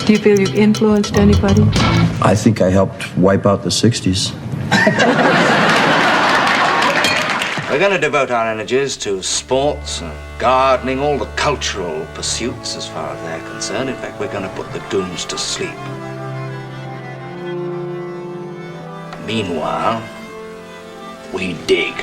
Do you feel you've influenced anybody? I think I helped wipe out the 60s. We're going to devote our energies to sports and gardening, all the cultural pursuits as far as they're concerned. In fact, we're going to put the goons to sleep. Meanwhile, we dig.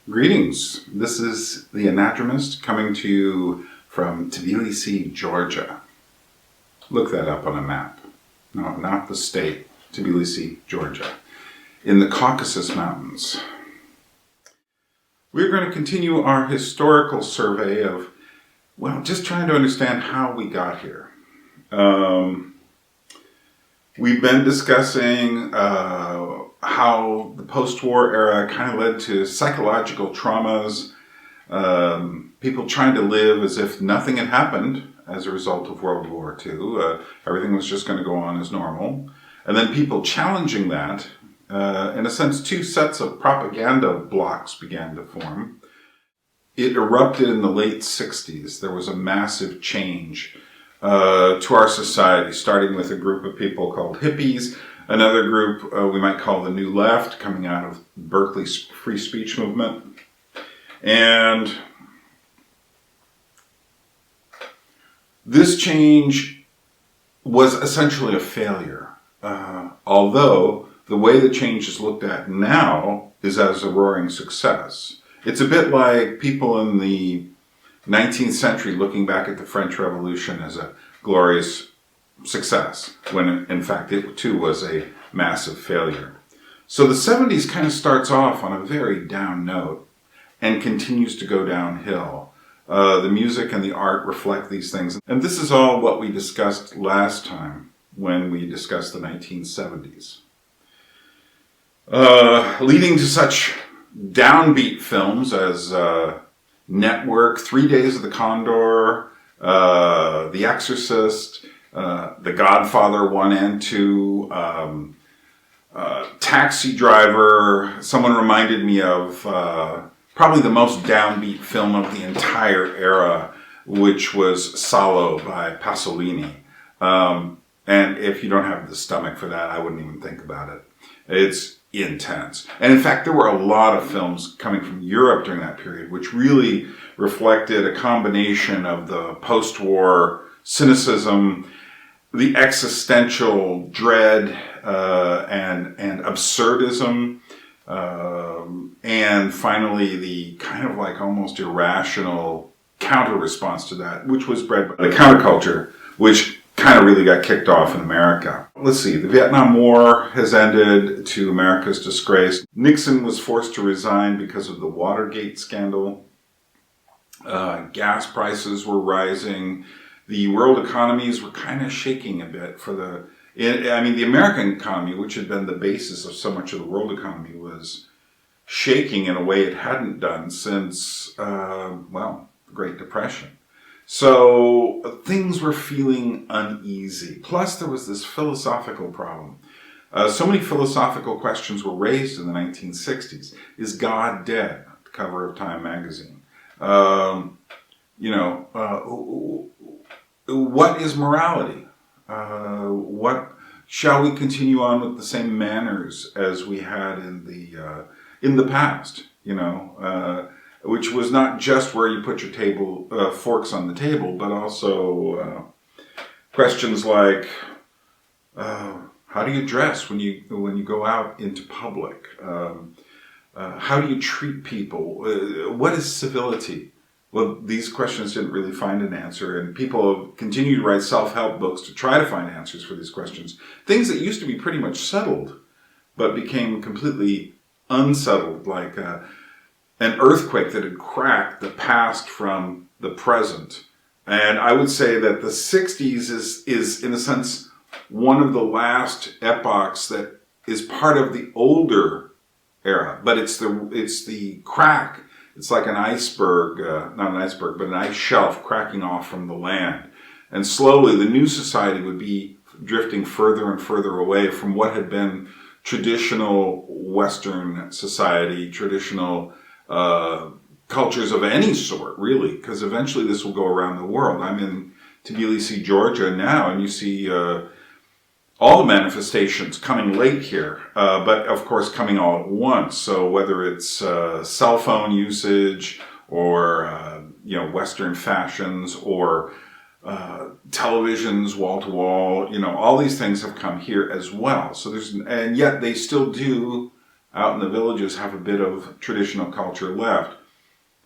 Greetings. This is The Anadromist coming to you from Tbilisi, Georgia. Look that up on a map. No, not the state. Tbilisi, Georgia. In the Caucasus Mountains. We're going to continue our historical survey of, well, just trying to understand how we got here. We've been discussing how the post-war era kind of led to psychological traumas, people trying to live as if nothing had happened as a result of World War II. Everything was just going to go on as normal. And then people challenging that. In a sense, two sets of propaganda blocks began to form. It erupted in the late 60s. There was a massive change to our society, starting with a group of people called hippies, another group we might call the New Left, coming out of Berkeley's free speech movement. And this change was essentially a failure, although the way the change is looked at now is as a roaring success. It's a bit like people in the 19th century looking back at the French Revolution as a glorious success, when in fact it too was a massive failure. So the 70s kind of starts off on a very down note and continues to go downhill. The music and the art reflect these things. And this is all what we discussed last time when we discussed the 1970s. Leading to such downbeat films as Network, 3 Days of the Condor, The Exorcist, The Godfather 1 and 2, Taxi Driver. Someone reminded me of probably the most downbeat film of the entire era, which was Salo by Pasolini. And if you don't have the stomach for that, I wouldn't even think about it. It's intense. And in fact, there were a lot of films coming from Europe during that period, which really reflected a combination of the post-war cynicism, the existential dread and absurdism, and finally the kind of like almost irrational counter-response to that, which was bred by the counterculture, which kind of really got kicked off in America. Let's see, the Vietnam War has ended to America's disgrace. Nixon was forced to resign because of the Watergate scandal. Gas prices were rising. The world economies were kind of shaking a bit the American economy, which had been the basis of so much of the world economy, was shaking in a way it hadn't done since, the Great Depression. So things were feeling uneasy. Plus there was this philosophical problem. So many philosophical questions were raised in the 1960s. Is God dead? The cover of Time magazine. What is morality? What shall we continue on with the same manners as we had in the past? Which was not just where you put your forks on the table, but also questions like how do you dress when you go out into public? How do you treat people? What is civility? Well, these questions didn't really find an answer, and people have continued to write self-help books to try to find answers for these questions. Things that used to be pretty much settled, but became completely unsettled, like an earthquake that had cracked the past from the present. And I would say that the 60s is in a sense, one of the last epochs that is part of the older era, but it's the crack. It's like an iceberg, not an iceberg, but an ice shelf cracking off from the land. And slowly the new society would be drifting further and further away from what had been traditional Western society, traditional cultures of any sort, really, because eventually this will go around the world. I'm in Tbilisi, Georgia now, and you see all the manifestations coming late here, but of course coming all at once. So whether it's cell phone usage or Western fashions or televisions wall to wall, all these things have come here as well. So and yet they still do out in the villages have a bit of traditional culture left,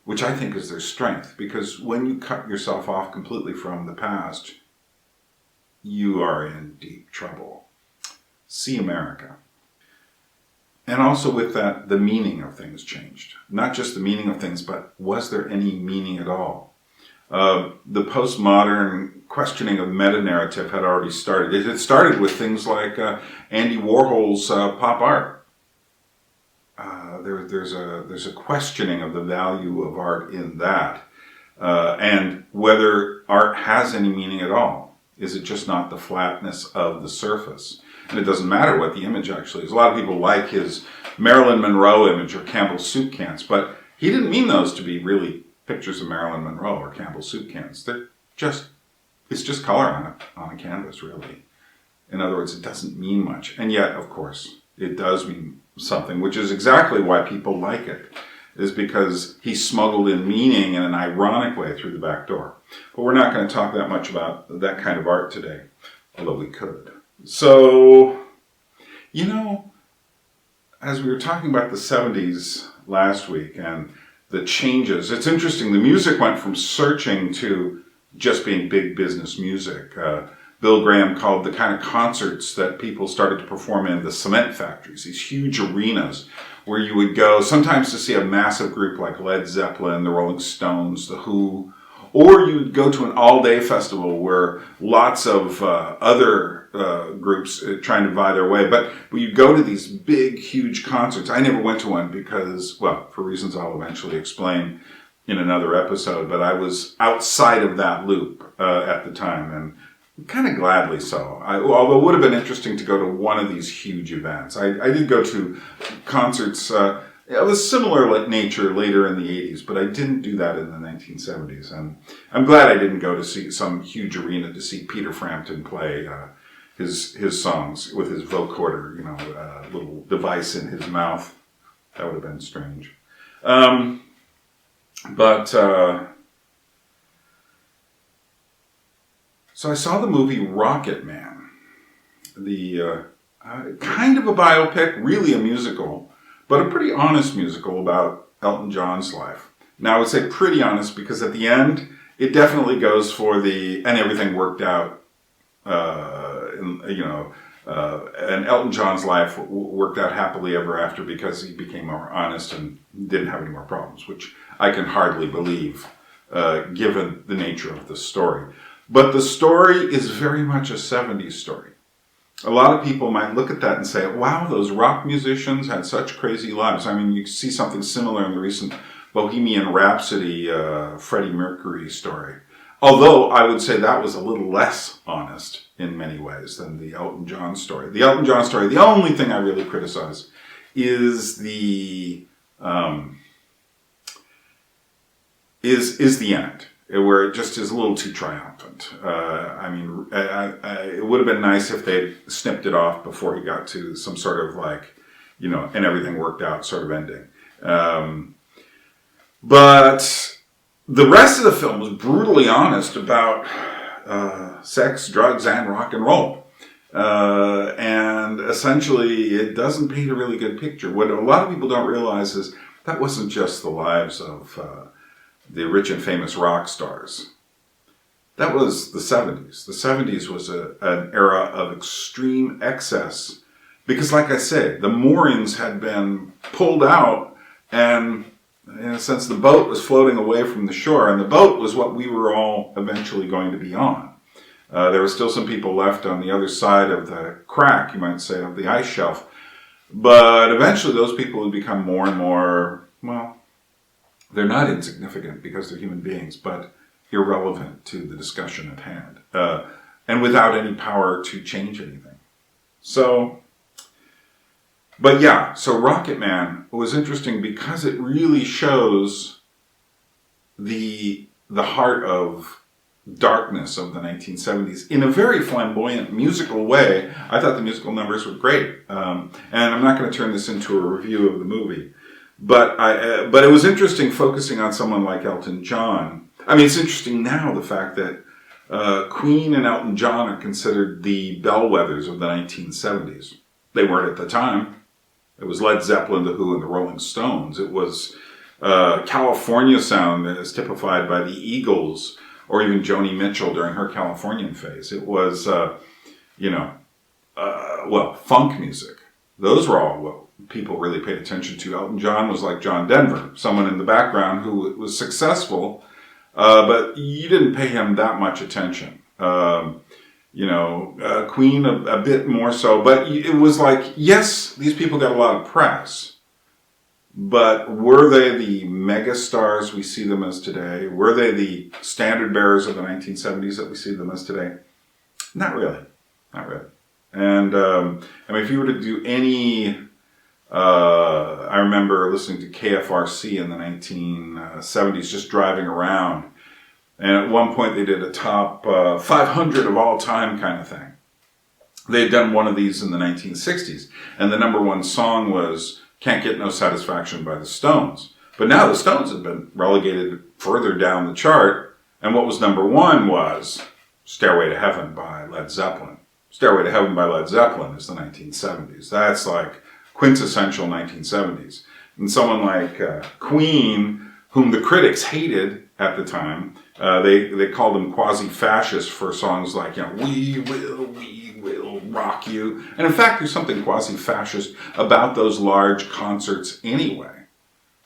which I think is their strength, because when you cut yourself off completely from the past, you are in deep trouble. See America. And also with that, the meaning of things changed. Not just the meaning of things, but was there any meaning at all? The postmodern questioning of meta-narrative had already started. It had started with things like Andy Warhol's pop art. There's a questioning of the value of art in that, and whether art has any meaning at all. Is it just not the flatness of the surface? And it doesn't matter what the image actually is. A lot of people like his Marilyn Monroe image or Campbell's soup cans, but he didn't mean those to be really pictures of Marilyn Monroe or Campbell's soup cans. It's just color on a canvas, really. In other words, it doesn't mean much. And yet, of course, it does mean something, which is exactly why people like it, is because he smuggled in meaning in an ironic way through the back door. But we're not going to talk that much about that kind of art today, although we could. So, as we were talking about the 70s last week and the changes, it's interesting, the music went from searching to just being big business music. Bill Graham called the kind of concerts that people started to perform in the cement factories, these huge arenas where you would go sometimes to see a massive group like Led Zeppelin, the Rolling Stones, the Who, or you'd go to an all-day festival where lots of other groups trying to vie their way. But you'd go to these big, huge concerts. I never went to one because, well, for reasons I'll eventually explain in another episode, but I was outside of that loop at the time, and kind of gladly so. Although it would have been interesting to go to one of these huge events. I did go to concerts of a similar nature later in the 80s, but I didn't do that in the 1970s. And I'm glad I didn't go to see some huge arena to see Peter Frampton play his songs with his vocoder, little device in his mouth. That would have been strange. So I saw the movie Rocket Man, the kind of a biopic, really a musical, but a pretty honest musical about Elton John's life. Now I would say pretty honest because at the end, it definitely goes for and everything worked out, and Elton John's life worked out happily ever after because he became more honest and didn't have any more problems, which I can hardly believe, given the nature of the story. But the story is very much a 70s story. A lot of people might look at that and say, wow, those rock musicians had such crazy lives. I mean, you see something similar in the recent Bohemian Rhapsody, Freddie Mercury story. Although I would say that was a little less honest in many ways than the Elton John story. The Elton John story, the only thing I really criticize is the end, where it just is a little too triumphant. It would have been nice if they'd snipped it off before he got to some sort of and everything worked out sort of ending. But the rest of the film was brutally honest about sex, drugs, and rock and roll. And essentially, it doesn't paint a really good picture. What a lot of people don't realize is that wasn't just the lives of the rich and famous rock stars. That was the 70s. The 70s was an era of extreme excess because, like I say, the moorings had been pulled out and, in a sense, the boat was floating away from the shore, and the boat was what we were all eventually going to be on. There were still some people left on the other side of the crack, you might say, of the ice shelf, but eventually those people would become more and more, well, they're not insignificant because they're human beings, but irrelevant to the discussion at hand. and without any power to change anything. So, but yeah, so Rocket Man was interesting because it really shows the heart of darkness of the 1970s in a very flamboyant musical way. I thought the musical numbers were great, and I'm not going to turn this into a review of the movie, but it was interesting focusing on someone like Elton John. I mean, it's interesting now, the fact that Queen and Elton John are considered the bellwethers of the 1970s. They weren't at the time. It was Led Zeppelin, The Who, and the Rolling Stones. It was California sound as typified by the Eagles, or even Joni Mitchell during her Californian phase. It was, funk music. Those were all what people really paid attention to. Elton John was like John Denver, someone in the background who was successful, but you didn't pay him that much attention. Queen a bit more so, but it was like, yes, these people got a lot of press, but were they the mega stars we see them as today? Were they the standard bearers of the 1970s that we see them as today? Not really. Not really. And if you were to do any, I remember listening to KFRC in the 1970s, just driving around. And at one point they did a top 500 of all time kind of thing. They had done one of these in the 1960s. And the number one song was Can't Get No Satisfaction by the Stones. But now the Stones have been relegated further down the chart. And what was number one was Stairway to Heaven by Led Zeppelin. Stairway to Heaven by Led Zeppelin is the 1970s. That's like quintessential 1970s. And someone like Queen, whom the critics hated at the time, they called them quasi-fascist for songs like, We Will Rock You. And in fact, there's something quasi-fascist about those large concerts anyway.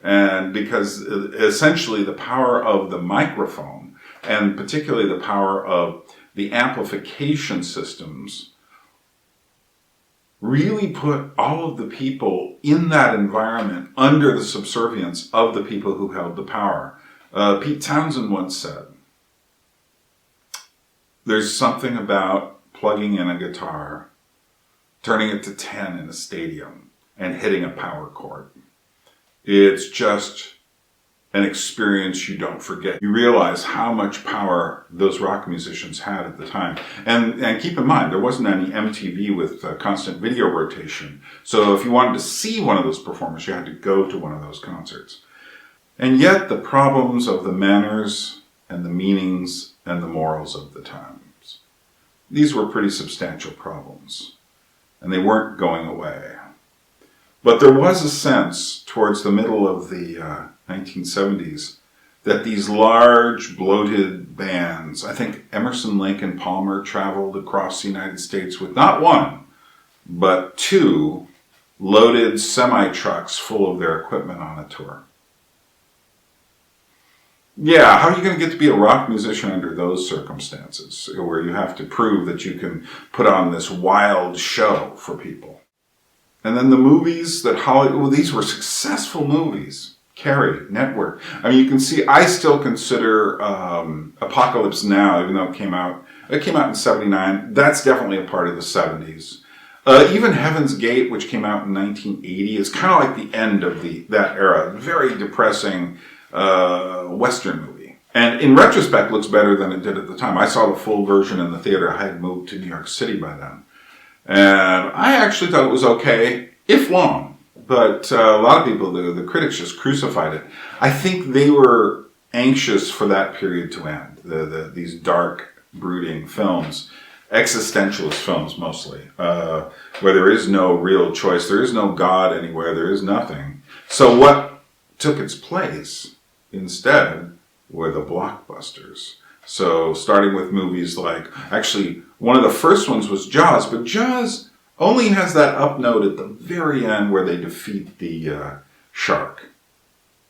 And because essentially the power of the microphone, and particularly the power of the amplification systems, really put all of the people in that environment under the subservience of the people who held the power. Pete Townsend once said, there's something about plugging in a guitar, turning it to 10 in a stadium, and hitting a power chord. It's just an experience you don't forget. You realize how much power those rock musicians had at the time. And keep in mind, there wasn't any MTV with constant video rotation. So if you wanted to see one of those performers, you had to go to one of those concerts. And yet the problems of the manners and the meanings and the morals of the times, these were pretty substantial problems. And they weren't going away. But there was a sense towards the middle of the 1970s that these large, bloated bands, I think Emerson, Lake, and Palmer traveled across the United States with not one, but two loaded semi-trucks full of their equipment on a tour. Yeah, how are you going to get to be a rock musician under those circumstances, where you have to prove that you can put on this wild show for people? And then the movies that Hollywood, these were successful movies. Carrie, Network. I mean, you can see, I still consider Apocalypse Now, even though it came out in 79. That's definitely a part of the 70s. Even Heaven's Gate, which came out in 1980, is kind of like the end of that era. Very depressing Western movie. And in retrospect, looks better than it did at the time. I saw the full version in the theater. I had moved to New York City by then. And I actually thought it was okay, if long. But a lot of people, the critics, just crucified it. I think they were anxious for that period to end. These dark, brooding films, existentialist films mostly, where there is no real choice, there is no God anywhere, there is nothing. So what took its place instead were the blockbusters. So starting with movies like, actually, one of the first ones was Jaws, but Jaws only has that up note at the very end where they defeat the shark.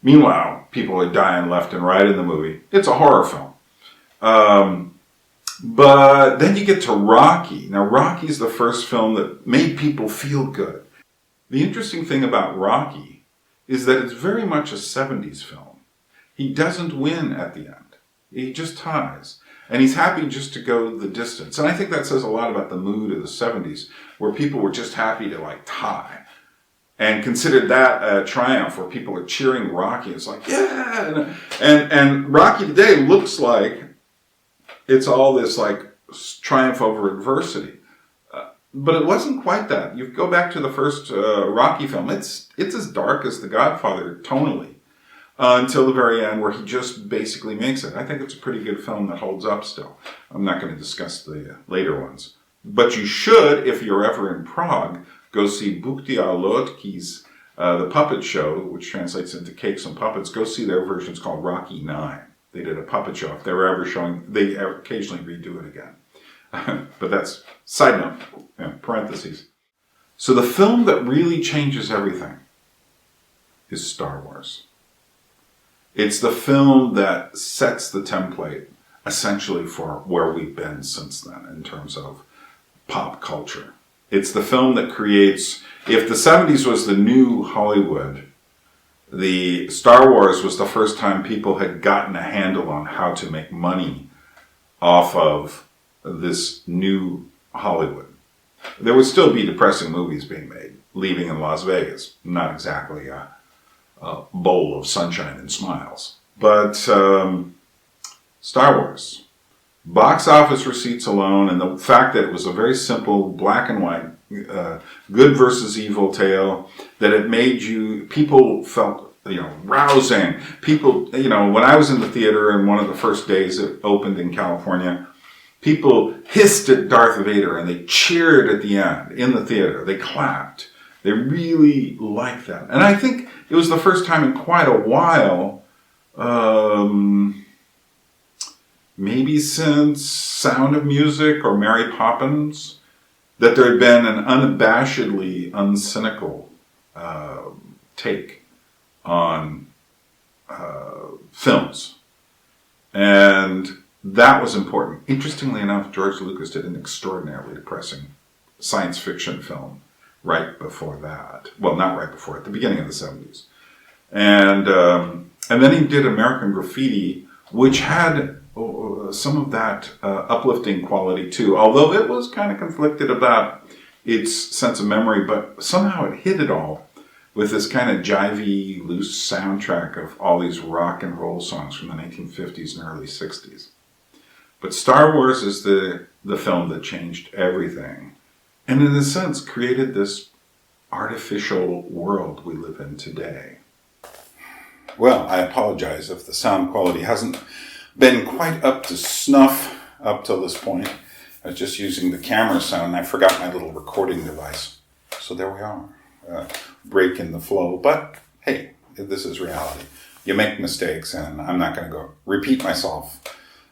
Meanwhile, people are dying left and right in the movie. It's a horror film. But then you get to Rocky. Now, Rocky's the first film that made people feel good. The interesting thing about Rocky is that it's very much a 70s film. He doesn't win at the end. He just ties. And he's happy just to go the distance. And I think that says a lot about the mood of the 70s, where people were just happy to like tie and considered that a triumph, where people are cheering Rocky. It's like, yeah. And Rocky today looks like it's all this like triumph over adversity. But it wasn't quite that. You go back to the first Rocky film, it's as dark as The Godfather tonally. Until the very end, where he just basically makes it. I think it's a pretty good film that holds up still. I'm not going to discuss the later ones. But you should, if you're ever in Prague, go see Buchtiar Lotki's The Puppet Show, which translates into Cakes and Puppets. Go see their version. It's called Rocky 9. They did a puppet show. If they were ever showing, they occasionally redo it again. But that's side note, parentheses. So the film that really changes everything is Star Wars. It's the film that sets the template, essentially, for where we've been since then in terms of pop culture. It's the film that creates, if the 70s was the new Hollywood, the Star Wars was the first time people had gotten a handle on how to make money off of this new Hollywood. There would still be depressing movies being made. Leaving in Las Vegas, not exactly a bowl of sunshine and smiles. But Star Wars. Box office receipts alone, and the fact that it was a very simple black and white, good versus evil tale, that it made people felt, rousing. People, when I was in the theater and one of the first days it opened in California, people hissed at Darth Vader and they cheered at the end in the theater. They clapped. They really liked that. And I think it was the first time in quite a while, maybe since Sound of Music or Mary Poppins, that there had been an unabashedly uncynical take on films. And that was important. Interestingly enough, George Lucas did an extraordinarily depressing science fiction film right before that. Well, not right before, at the beginning of the 70s. And then he did American Graffiti, which had some of that uplifting quality too, although it was kind of conflicted about its sense of memory, but somehow it hit it all with this kind of jivey, loose soundtrack of all these rock and roll songs from the 1950s and early 60s. But Star Wars is the film that changed everything, and in a sense created this artificial world we live in today. Well, I apologize if the sound quality hasn't been quite up to snuff up till this point. I was just using the camera sound and I forgot my little recording device. So there we are, break in the flow. But hey, this is reality. You make mistakes, and I'm not going to go repeat myself.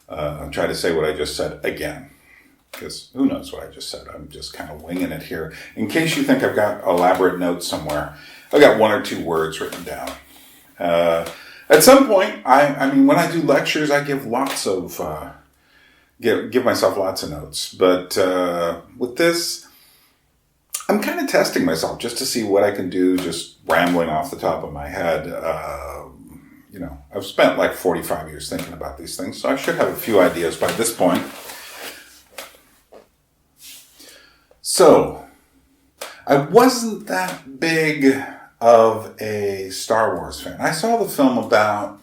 Try to say what I just said again, because who knows what I just said. I'm just kind of winging it here. In case you think I've got elaborate notes somewhere, I've got one or two words written down. At some point, I mean, when I do lectures, I give lots of, give myself lots of notes. But with this, I'm kind of testing myself just to see what I can do, just rambling off the top of my head. I've spent like 45 years thinking about these things, so I should have a few ideas by this point. So, I wasn't that big of a Star Wars fan. I saw the film about,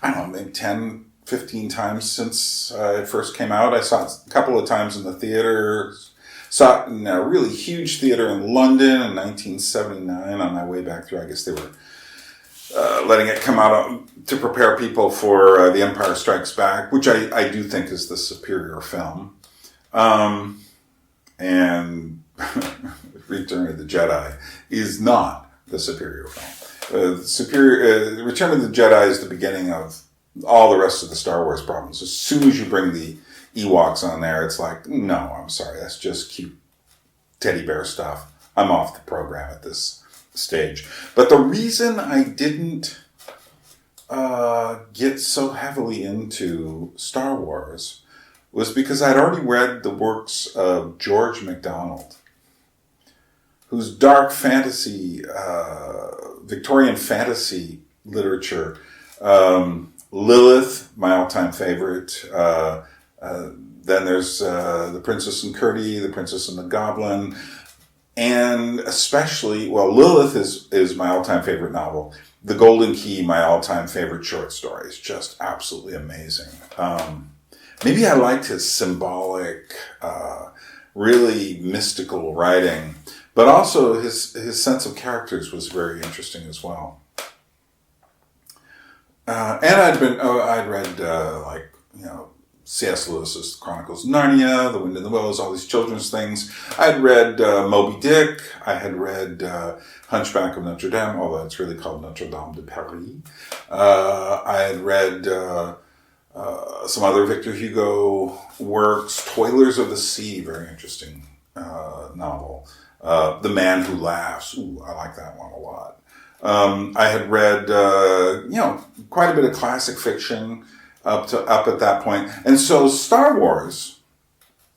maybe 10, 15 times since it first came out. I saw it a couple of times in the theater. Saw it in a really huge theater in London in 1979 on my way back through. I guess they were letting it come out to prepare people for The Empire Strikes Back, which I do think is the superior film. And Return of the Jedi is not the superior film. Return of the Jedi is the beginning of all the rest of the Star Wars problems. As soon as you bring the Ewoks on there, it's like, no, I'm sorry, that's just cute teddy bear stuff. I'm off the program at this stage. But the reason I didn't get so heavily into Star Wars was because I'd already read the works of George MacDonald, whose dark fantasy, Victorian fantasy literature, Lilith, my all-time favorite, Then there's The Princess and Curdie, The Princess and the Goblin, and especially, well, Lilith is my all-time favorite novel. The Golden Key, my all-time favorite short story. It's just absolutely amazing. Maybe I liked his symbolic, really mystical writing, but also his sense of characters was very interesting as well. And I'd read C.S. Lewis's Chronicles of Narnia, The Wind in the Willows, all these children's things. I'd read Moby Dick. I had read Hunchback of Notre Dame, although it's really called Notre Dame de Paris. I had read some other Victor Hugo works. Toilers of the Sea, very interesting novel. The Man Who Laughs. Ooh, I like that one a lot. I had read, quite a bit of classic fiction up at that point. And so Star Wars,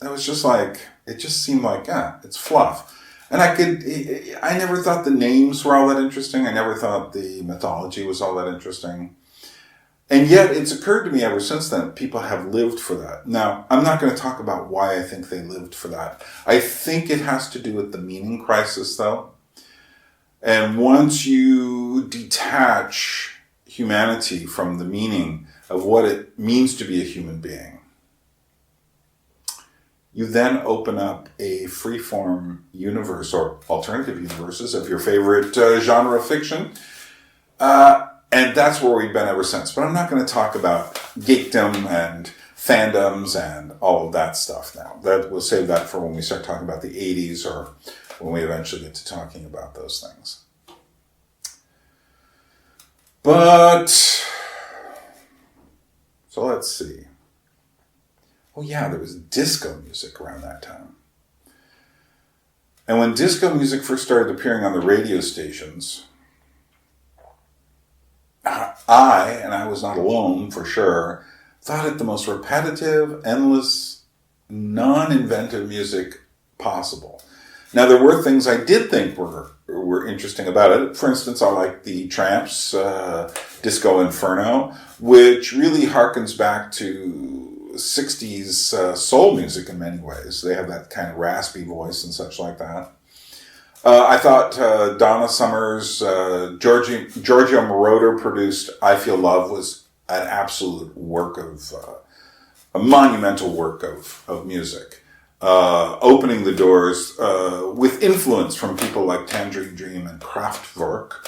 it was just like, it just seemed like, it's fluff. And I never thought the names were all that interesting. I never thought the mythology was all that interesting. And yet it's occurred to me ever since then, people have lived for that. Now, I'm not going to talk about why I think they lived for that. I think it has to do with the meaning crisis, though. And once you detach humanity from the meaning of what it means to be a human being, you then open up a freeform universe or alternative universes of your favorite genre of fiction. And that's where we've been ever since. But I'm not going to talk about geekdom and fandoms and all of that stuff now. We'll save that for when we start talking about the 80s or when we eventually get to talking about those things. But, so let's see. Oh yeah, there was disco music around that time. And when disco music first started appearing on the radio stations, I was not alone for sure, thought it the most repetitive, endless, non-inventive music possible. Now, there were things I did think were interesting about it. For instance, I like the Tramps' Disco Inferno, which really harkens back to 60s soul music in many ways. They have that kind of raspy voice and such like that. I thought Donna Summer's Giorgio Moroder produced I Feel Love was an absolute work of, a monumental work of music. Opening the doors with influence from people like Tangerine Dream and Kraftwerk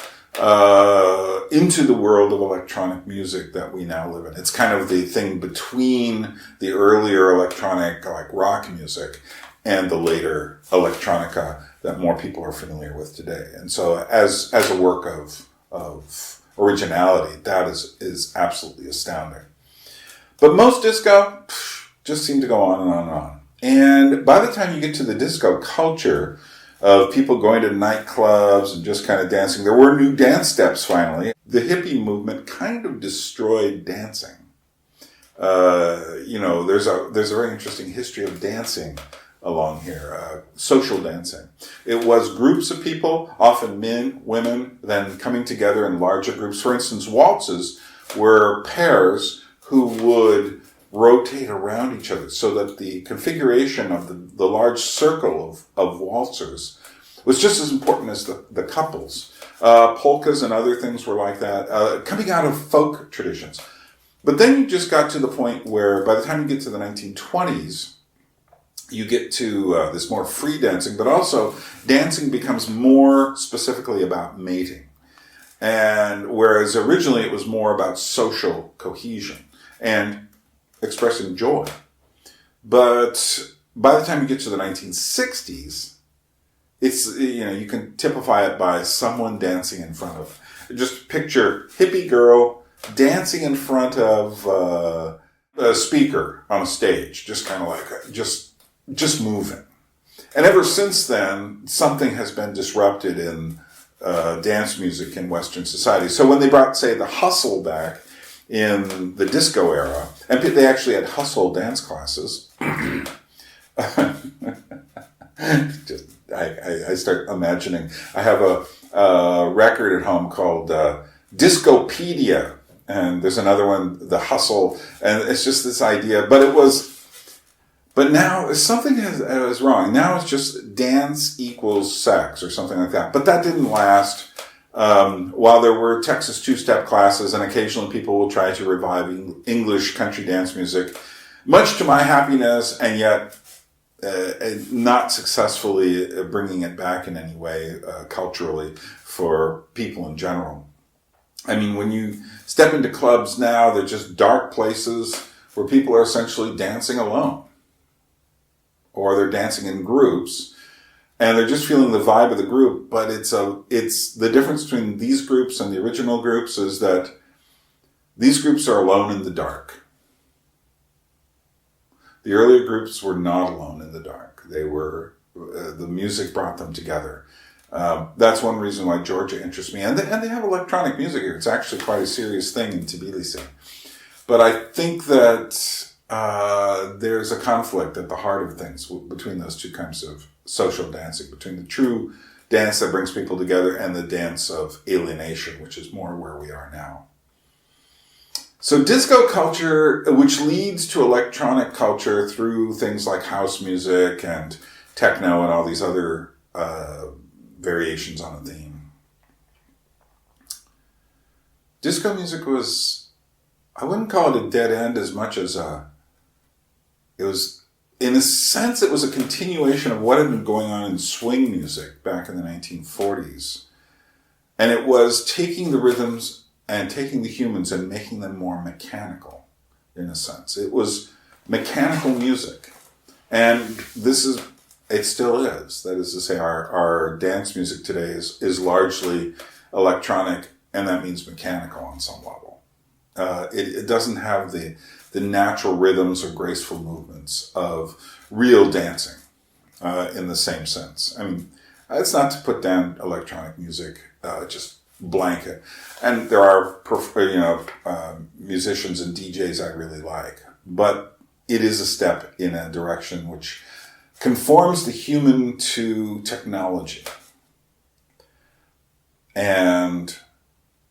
into the world of electronic music that we now live in. It's kind of the thing between the earlier electronic, like rock music, and the later electronica that more people are familiar with today. And so as a work of originality, that is absolutely astounding. But most disco just seem to go on and on and on. And by the time you get to the disco culture of people going to nightclubs and just kind of dancing, there were new dance steps finally. The hippie movement kind of destroyed dancing. There's a very interesting history of dancing along here, social dancing. It was groups of people, often men, women, then coming together in larger groups. For instance, waltzes were pairs who would rotate around each other so that the configuration of the large circle of waltzers was just as important as the couples. Polkas and other things were like that, coming out of folk traditions. But then you just got to the point where by the time you get to the 1920s, you get to this more free dancing, but also dancing becomes more specifically about mating. And whereas originally it was more about social cohesion and expressing joy. But by the time you get to the 1960s, it's, you can typify it by someone dancing in front of, just picture hippie girl dancing in front of a speaker on a stage, just kind of like, just moving. And ever since then, something has been disrupted in dance music in Western society. So when they brought, say, the hustle back in the disco era, and they actually had hustle dance classes, I start imagining, I have a record at home called Discopedia, and there's another one, The Hustle, and it's just this idea, but it was But now something is wrong. Now it's just dance equals sex or something like that. But that didn't last. While there were Texas two-step classes, and occasionally people will try to revive English country dance music, much to my happiness, and yet not successfully bringing it back in any way culturally for people in general. I mean, when you step into clubs now, they're just dark places where people are essentially dancing alone, or they're dancing in groups, and they're just feeling the vibe of the group. But it's the difference between these groups and the original groups is that these groups are alone in the dark. The earlier groups were not alone in the dark. They were, the music brought them together. That's one reason why Georgia interests me. And they have electronic music here. It's actually quite a serious thing in Tbilisi. But I think that there's a conflict at the heart of things between those two kinds of social dancing, between the true dance that brings people together and the dance of alienation, which is more where we are now. So disco culture, which leads to electronic culture through things like house music and techno and all these other variations on a theme. Disco music was, I wouldn't call it a dead end as much as it was, in a sense, it was a continuation of what had been going on in swing music back in the 1940s. And it was taking the rhythms and taking the humans and making them more mechanical, in a sense. It was mechanical music. And it still is. That is to say, our dance music today is largely electronic, and that means mechanical on some level. It doesn't have the natural rhythms or graceful movements of real dancing in the same sense. I mean, it's not to put down electronic music, just blanket. And there are musicians and DJs I really like, but it is a step in a direction which conforms the human to technology and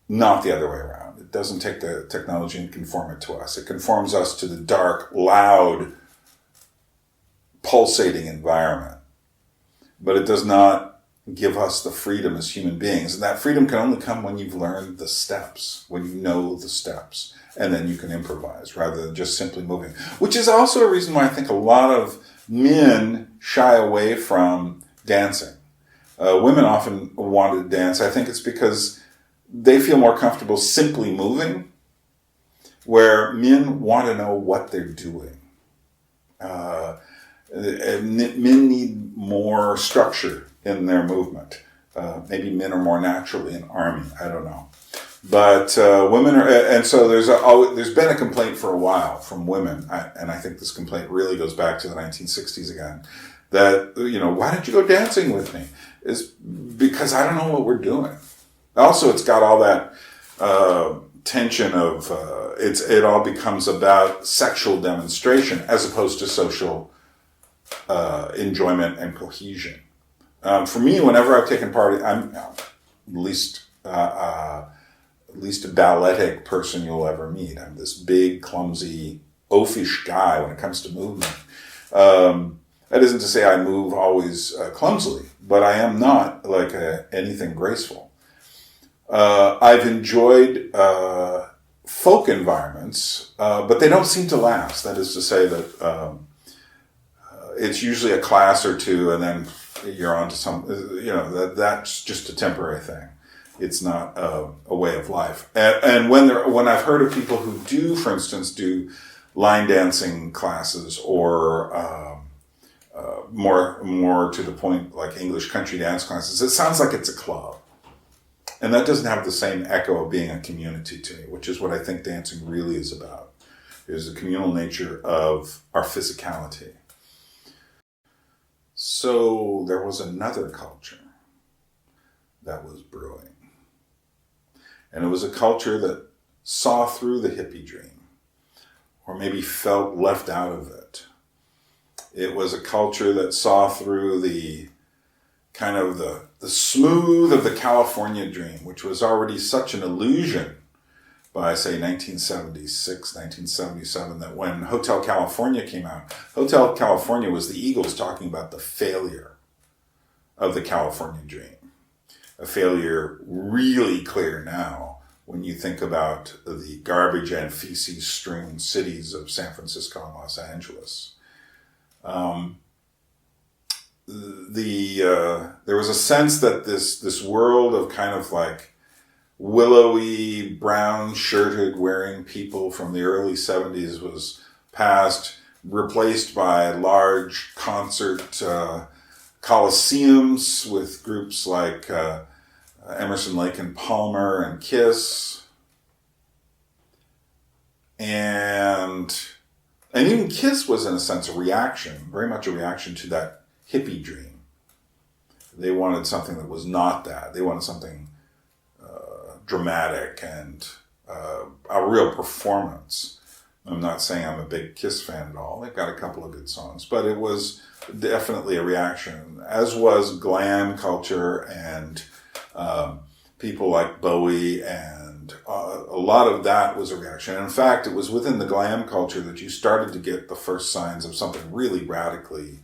not the other way around. It doesn't take the technology and conform it to us. It conforms us to the dark, loud, pulsating environment. But it does not give us the freedom as human beings. And that freedom can only come when you've learned the steps, when you know the steps, and then you can improvise rather than just simply moving. Which is also a reason why I think a lot of men shy away from dancing. Women often want to dance. I think it's because they feel more comfortable simply moving, where men want to know what they're doing. Men need more structure in their movement. Maybe men are more naturally in army. I don't know. But women are, and so there's been a complaint for a while from women, and I think this complaint really goes back to the 1960s again, that, why don't you go dancing with me? Is because I don't know what we're doing. Also, it's got all that tension of, it all becomes about sexual demonstration as opposed to social enjoyment and cohesion. For me, whenever I've taken part, I'm at least a balletic person you'll ever meet. I'm this big, clumsy, oafish guy when it comes to movement. That isn't to say I move always clumsily, but I am not like anything graceful. I've enjoyed folk environments, but they don't seem to last. That is to say that it's usually a class or two, and then you're on to some, that's just a temporary thing. It's not a way of life. And when I've heard of people who do, for instance, do line dancing classes or more to the point, like English country dance classes, it sounds like it's a club. And that doesn't have the same echo of being a community to me, which is what I think dancing really is about. Is the communal nature of our physicality. So there was another culture that was brewing. And it was a culture that saw through the hippie dream, or maybe felt left out of it. It was a culture that saw through the kind of the smooth of the California dream, which was already such an illusion by, say, 1976, 1977, that when Hotel California came out, Hotel California was the Eagles talking about the failure of the California dream. A failure really clear now when you think about the garbage and feces-strewn cities of San Francisco and Los Angeles. There was a sense that this world of kind of like willowy, brown-shirted wearing people from the early 70s was past, replaced by large concert coliseums with groups like Emerson, Lake and Palmer and Kiss. And even Kiss was, in a sense, a reaction, very much a reaction to that hippie dream. They wanted something that was not that. They wanted something dramatic and a real performance. I'm not saying I'm a big Kiss fan at all. They've got a couple of good songs, but it was definitely a reaction, as was glam culture and people like Bowie, and a lot of that was a reaction. And in fact, it was within the glam culture that you started to get the first signs of something really radically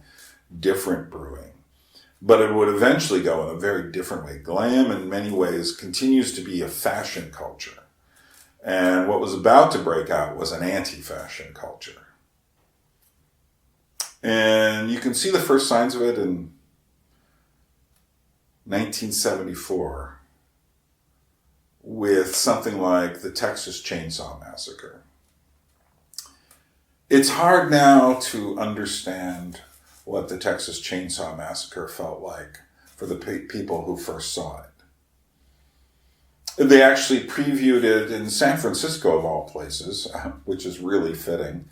different brewing. But it would eventually go in a very different way. Glam, in many ways, continues to be a fashion culture. And what was about to break out was an anti-fashion culture. And you can see the first signs of it in 1974 with something like the Texas Chainsaw Massacre. It's hard now to understand what the Texas Chainsaw Massacre felt like for the people who first saw it. They actually previewed it in San Francisco, of all places, which is really fitting,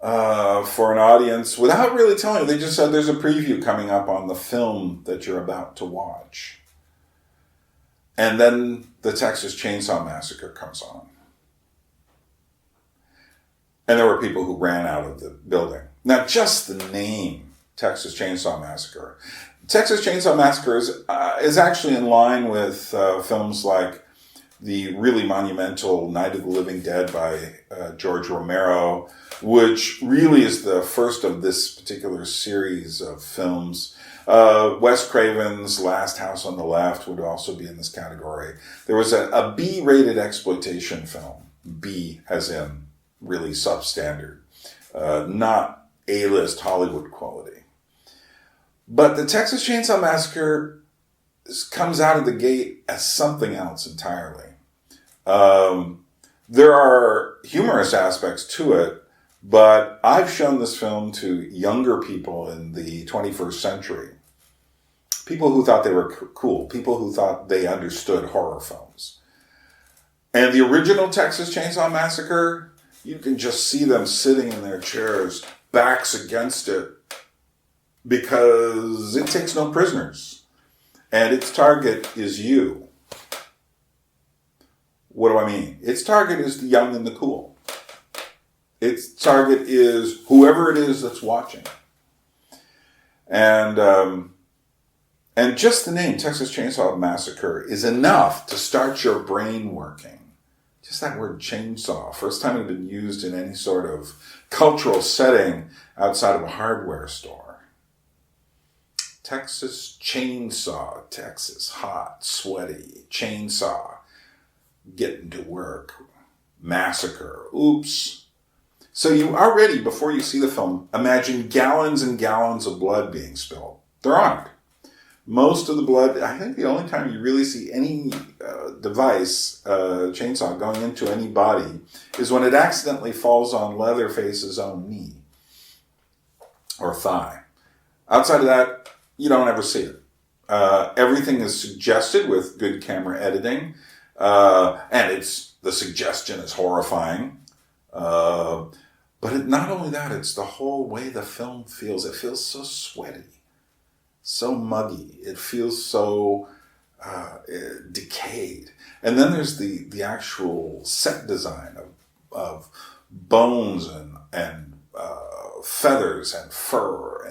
for an audience without really telling you. They just said there's a preview coming up on the film that you're about to watch. And then the Texas Chainsaw Massacre comes on. And there were people who ran out of the building. Now, just the name, Texas Chainsaw Massacre. Texas Chainsaw Massacre is actually in line with films like the really monumental Night of the Living Dead by George Romero, which really is the first of this particular series of films. Wes Craven's Last House on the Left would also be in this category. There was a B-rated exploitation film, B as in really substandard, not A-list Hollywood quality. But the Texas Chainsaw Massacre comes out of the gate as something else entirely. There are humorous aspects to it, but I've shown this film to younger people in the 21st century. People who thought they were cool, people who thought they understood horror films. And the original Texas Chainsaw Massacre, you can just see them sitting in their chairs, backs against it, because it takes no prisoners. And its target is you. What do I mean? Its target is the young and the cool. Its target is whoever it is that's watching. And just the name, Texas Chainsaw Massacre, is enough to start your brain working. Just that word chainsaw, first time it had been used in any sort of cultural setting outside of a hardware store. Texas Chainsaw, Texas, hot, sweaty, chainsaw, getting to work, massacre, oops. So you already, before you see the film, imagine gallons and gallons of blood being spilled. There aren't. Most of the blood, I think the only time you really see any device, chainsaw, going into any body is when it accidentally falls on Leatherface's own knee or thigh. Outside of that, you don't ever see it. Everything is suggested with good camera editing, and the suggestion is horrifying. But not only that, it's the whole way the film feels. It feels so sweaty, so muggy. It feels so decayed. And then there's the actual set design of bones and feathers and fur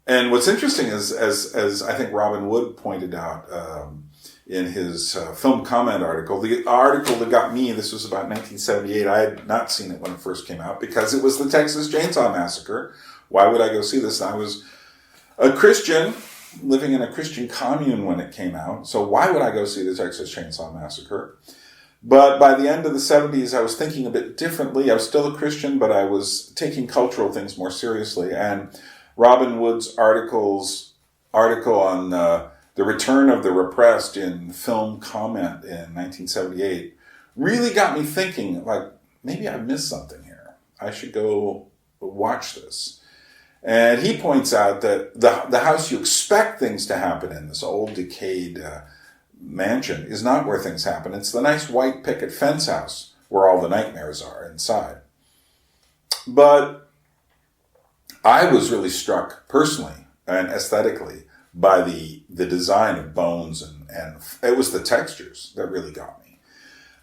and what's interesting is, as I think Robin Wood pointed out in his film comment article. The article that got me, this was about 1978. I had not seen it when it first came out because it was the Texas Chainsaw Massacre. Why would I go see this? I was a Christian living in a Christian commune when it came out. So why would I go see the Texas Chainsaw Massacre? But by the end of the 70s, I was thinking a bit differently. I was still a Christian, but I was taking cultural things more seriously. And Robin Wood's article on the return of the repressed in Film Comment in 1978 really got me thinking, like, maybe I missed something here. I should go watch this. And he points out that the house you expect things to happen in, this old decayed mansion, is not where things happen. It's the nice white picket fence house where all the nightmares are inside. But I was really struck personally and aesthetically by the design of bones, and it was the textures that really got me.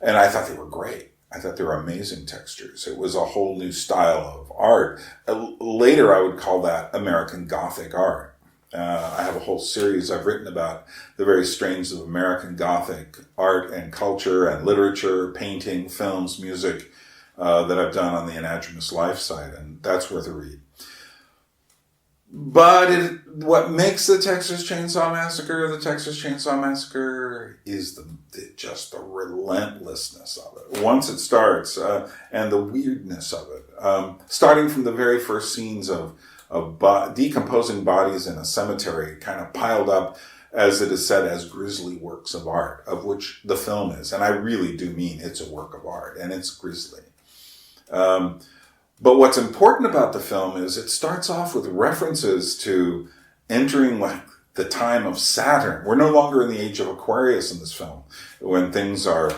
And I thought they were great. I thought they were amazing textures. It was a whole new style of art. Later, I would call that American Gothic art. I have a whole series I've written about the various strains of American Gothic art and culture and literature, painting, films, music that I've done on the Anadromous Life site, and that's worth a read. But what makes the Texas Chainsaw Massacre is just the relentlessness of it. Once it starts, and the weirdness of it, starting from the very first scenes of decomposing bodies in a cemetery, kind of piled up, as it is said, as grisly works of art, of which the film is. And I really do mean it's a work of art, and it's grisly. But what's important about the film is it starts off with references to entering like the time of Saturn. We're no longer in the age of Aquarius in this film, when things are,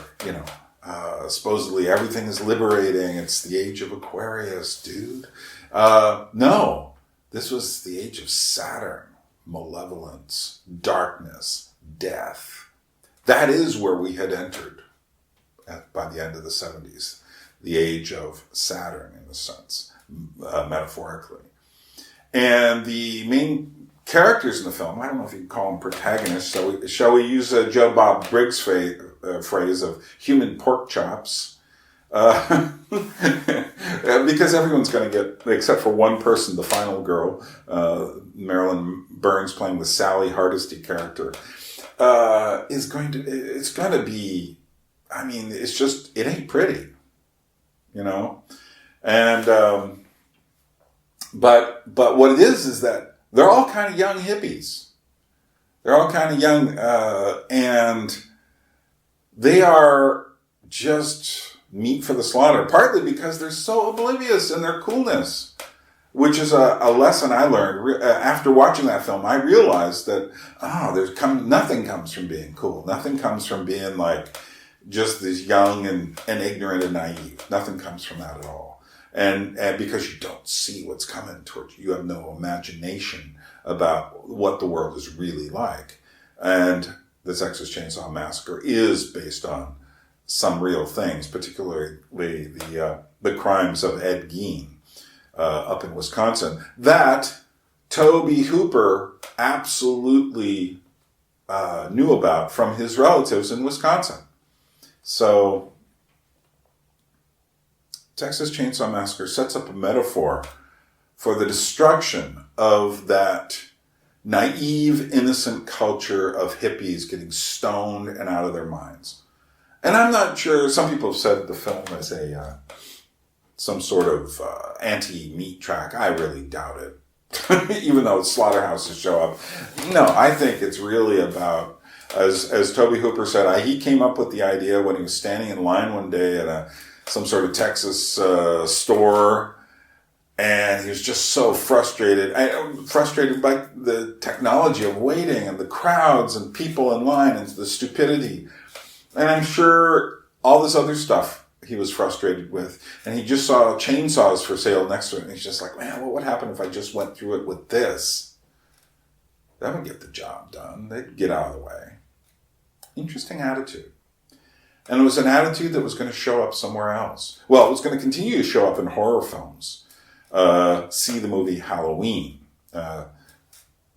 supposedly everything is liberating. It's the age of Aquarius, dude. No, this was the age of Saturn, malevolence, darkness, death. That is where we had entered by the end of the 70s. The age of Saturn, in a sense, metaphorically. And the main characters in the film, I don't know if you can call them protagonists, shall we use a Joe Bob Briggs phrase of human pork chops? Because everyone's going to get, except for one person, the final girl, Marilyn Burns playing the Sally Hardesty character, it's going to be, I mean, it ain't pretty. And, but what it is that they're all kind of young hippies. They're all kind of young, and they are just meat for the slaughter, partly because they're so oblivious in their coolness, which is a lesson I learned. After watching that film, I realized that, nothing comes from being cool. Nothing comes from being like, just this young and ignorant and naive. Nothing comes from that at all. And because you don't see what's coming towards you, you have no imagination about what the world is really like. And the Texas Chainsaw Massacre is based on some real things, particularly the crimes of Ed Gein up in Wisconsin, that Tobe Hooper absolutely knew about from his relatives in Wisconsin. So, Texas Chainsaw Massacre sets up a metaphor for the destruction of that naive, innocent culture of hippies getting stoned and out of their minds. And I'm not sure, some people have said the film is some sort of anti-meat track. I really doubt it. Even though slaughterhouses show up. No, I think it's really about, as Tobe Hooper said, he came up with the idea when he was standing in line one day at some sort of Texas store, and he was just so frustrated by the technology of waiting and the crowds and people in line and the stupidity. And I'm sure all this other stuff he was frustrated with. And he just saw chainsaws for sale next to it, and he's just like, man, what would happen if I just went through it with this? That would get the job done. They'd get out of the way. Interesting attitude. And it was an attitude that was going to show up somewhere else. Well, it was going to continue to show up in horror films. See the movie Halloween.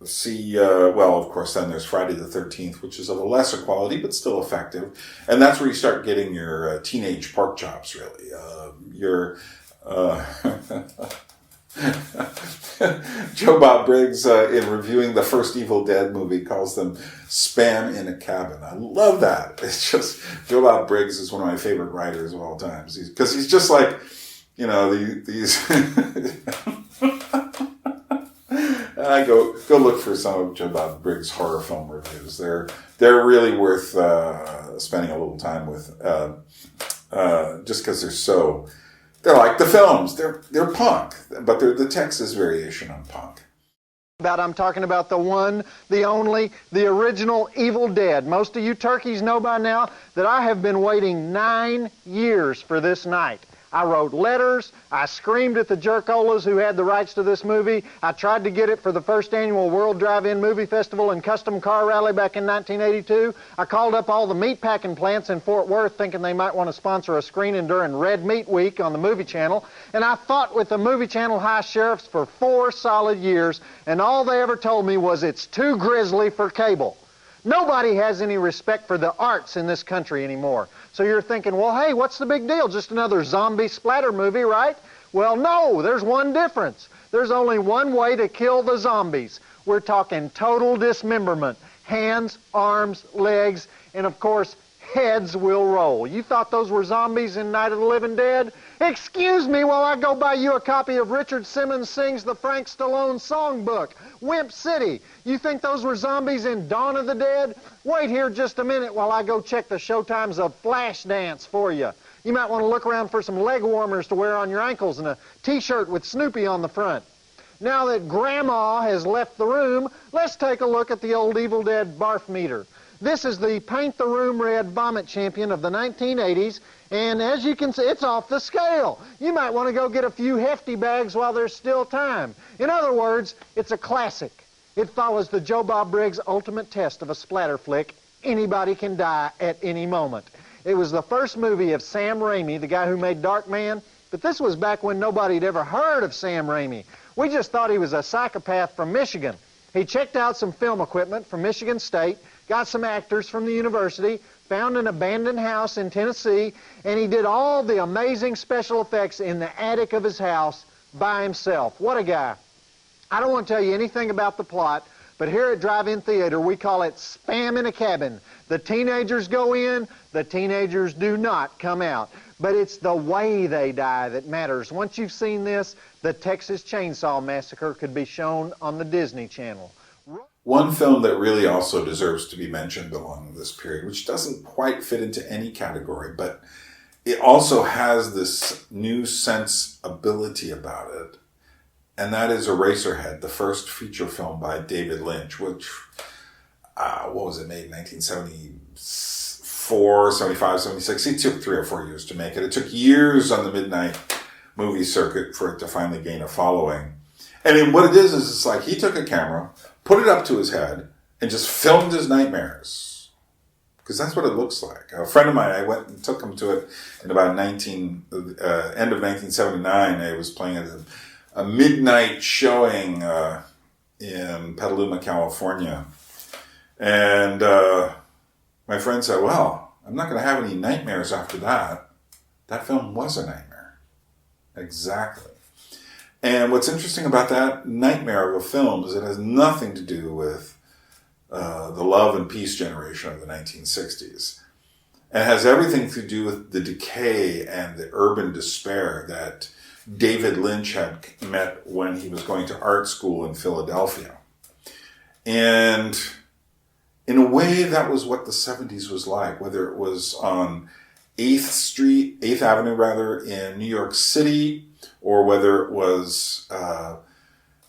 see, well, of course, then there's Friday the 13th, which is of a lesser quality, but still effective. And that's where you start getting your teenage pork chops, really. Joe Bob Briggs, in reviewing the first Evil Dead movie, calls them spam in a cabin. I love that. It's just, Joe Bob Briggs is one of my favorite writers of all times. Because he's just like, you know, these... I go look for some of Joe Bob Briggs' horror film reviews. They're really worth spending a little time with, just because they're like the films. They're punk, but they're the Texas variation on punk. I'm talking about the one, the only, the original Evil Dead. Most of you turkeys know by now that I have been waiting 9 years for this night. I wrote letters, I screamed at the jerkolas who had the rights to this movie. I tried to get it for the first annual World Drive-In Movie Festival and Custom Car Rally back in 1982. I called up all the meatpacking plants in Fort Worth thinking they might want to sponsor a screening during Red Meat Week on the Movie Channel. And I fought with the Movie Channel high sheriffs for 4 solid years, and all they ever told me was it's too grisly for cable. Nobody has any respect for the arts in this country anymore. So you're thinking, well, hey, what's the big deal? Just another zombie splatter movie, right? Well, no, there's one difference. There's only one way to kill the zombies. We're talking total dismemberment. Hands, arms, legs, and of course, heads will roll. You thought those were zombies in Night of the Living Dead? Excuse me while I go buy you a copy of Richard Simmons Sings the Frank Stallone Songbook, Wimp City. You think those were zombies in Dawn of the Dead? Wait here just a minute while I go check the showtimes of Flashdance for you. You might want to look around for some leg warmers to wear on your ankles and a t-shirt with Snoopy on the front. Now that Grandma has left the room, let's take a look at the old Evil Dead barf meter. This is the Paint the Room Red Vomit Champion of the 1980s, and as you can see, it's off the scale. You might want to go get a few hefty bags while there's still time. In other words, it's a classic. It follows the Joe Bob Briggs ultimate test of a splatter flick. Anybody can die at any moment. It was the first movie of Sam Raimi, the guy who made Darkman, but this was back when nobody had ever heard of Sam Raimi. We just thought he was a psychopath from Michigan. He checked out some film equipment from Michigan State, got some actors from the university, found an abandoned house in Tennessee, and he did all the amazing special effects in the attic of his house by himself. What a guy. I don't want to tell you anything about the plot, but here at Drive-In Theater, we call it Spam in a Cabin. The teenagers go in, the teenagers do not come out. But it's the way they die that matters. Once you've seen this, the Texas Chainsaw Massacre could be shown on the Disney Channel. One film that really also deserves to be mentioned along this period, which doesn't quite fit into any category, but it also has this new sensibility about it, and that is Eraserhead, the first feature film by David Lynch, which, what was it, made in 1974, 75, 76. It took 3 or 4 years to make it. It took years on the midnight movie circuit for it to finally gain a following. And what it is it's like he took a camera, put it up to his head, and just filmed his nightmares. Because that's what it looks like. A friend of mine, I went and took him to it in about end of 1979. I was playing at a midnight showing in Petaluma, California. And my friend said, well, I'm not going to have any nightmares after that. That film was a nightmare. Exactly. And what's interesting about that nightmare of a film is it has nothing to do with the love and peace generation of the 1960s. And it has everything to do with the decay and the urban despair that David Lynch had met when he was going to art school in Philadelphia. And in a way, that was what the 70s was like, whether it was on 8th Avenue in New York City, or whether it was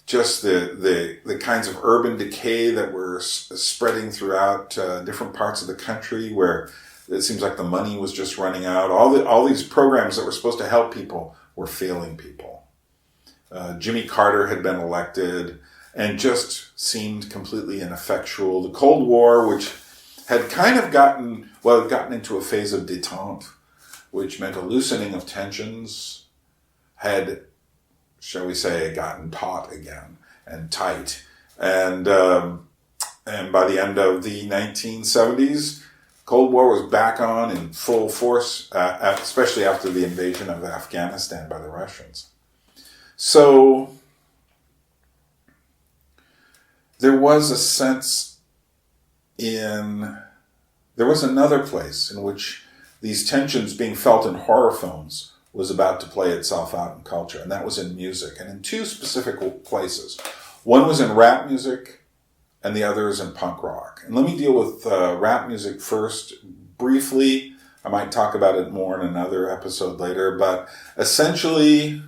just the kinds of urban decay that were spreading throughout different parts of the country, where it seems like the money was just running out. All these programs that were supposed to help people were failing people. Jimmy Carter had been elected and just seemed completely ineffectual. The Cold War, which had kind of gotten into a phase of détente, which meant a loosening of tensions, had, shall we say, gotten taut again and tight. And by the end of the 1970s, Cold War was back on in full force, especially after the invasion of Afghanistan by the Russians. So there was a sense there was another place in which these tensions being felt in horror films was about to play itself out in culture, and that was in music, and in two specific places. One was in rap music, and the other is in punk rock. And let me deal with rap music first, briefly. I might talk about it more in another episode later, but essentially,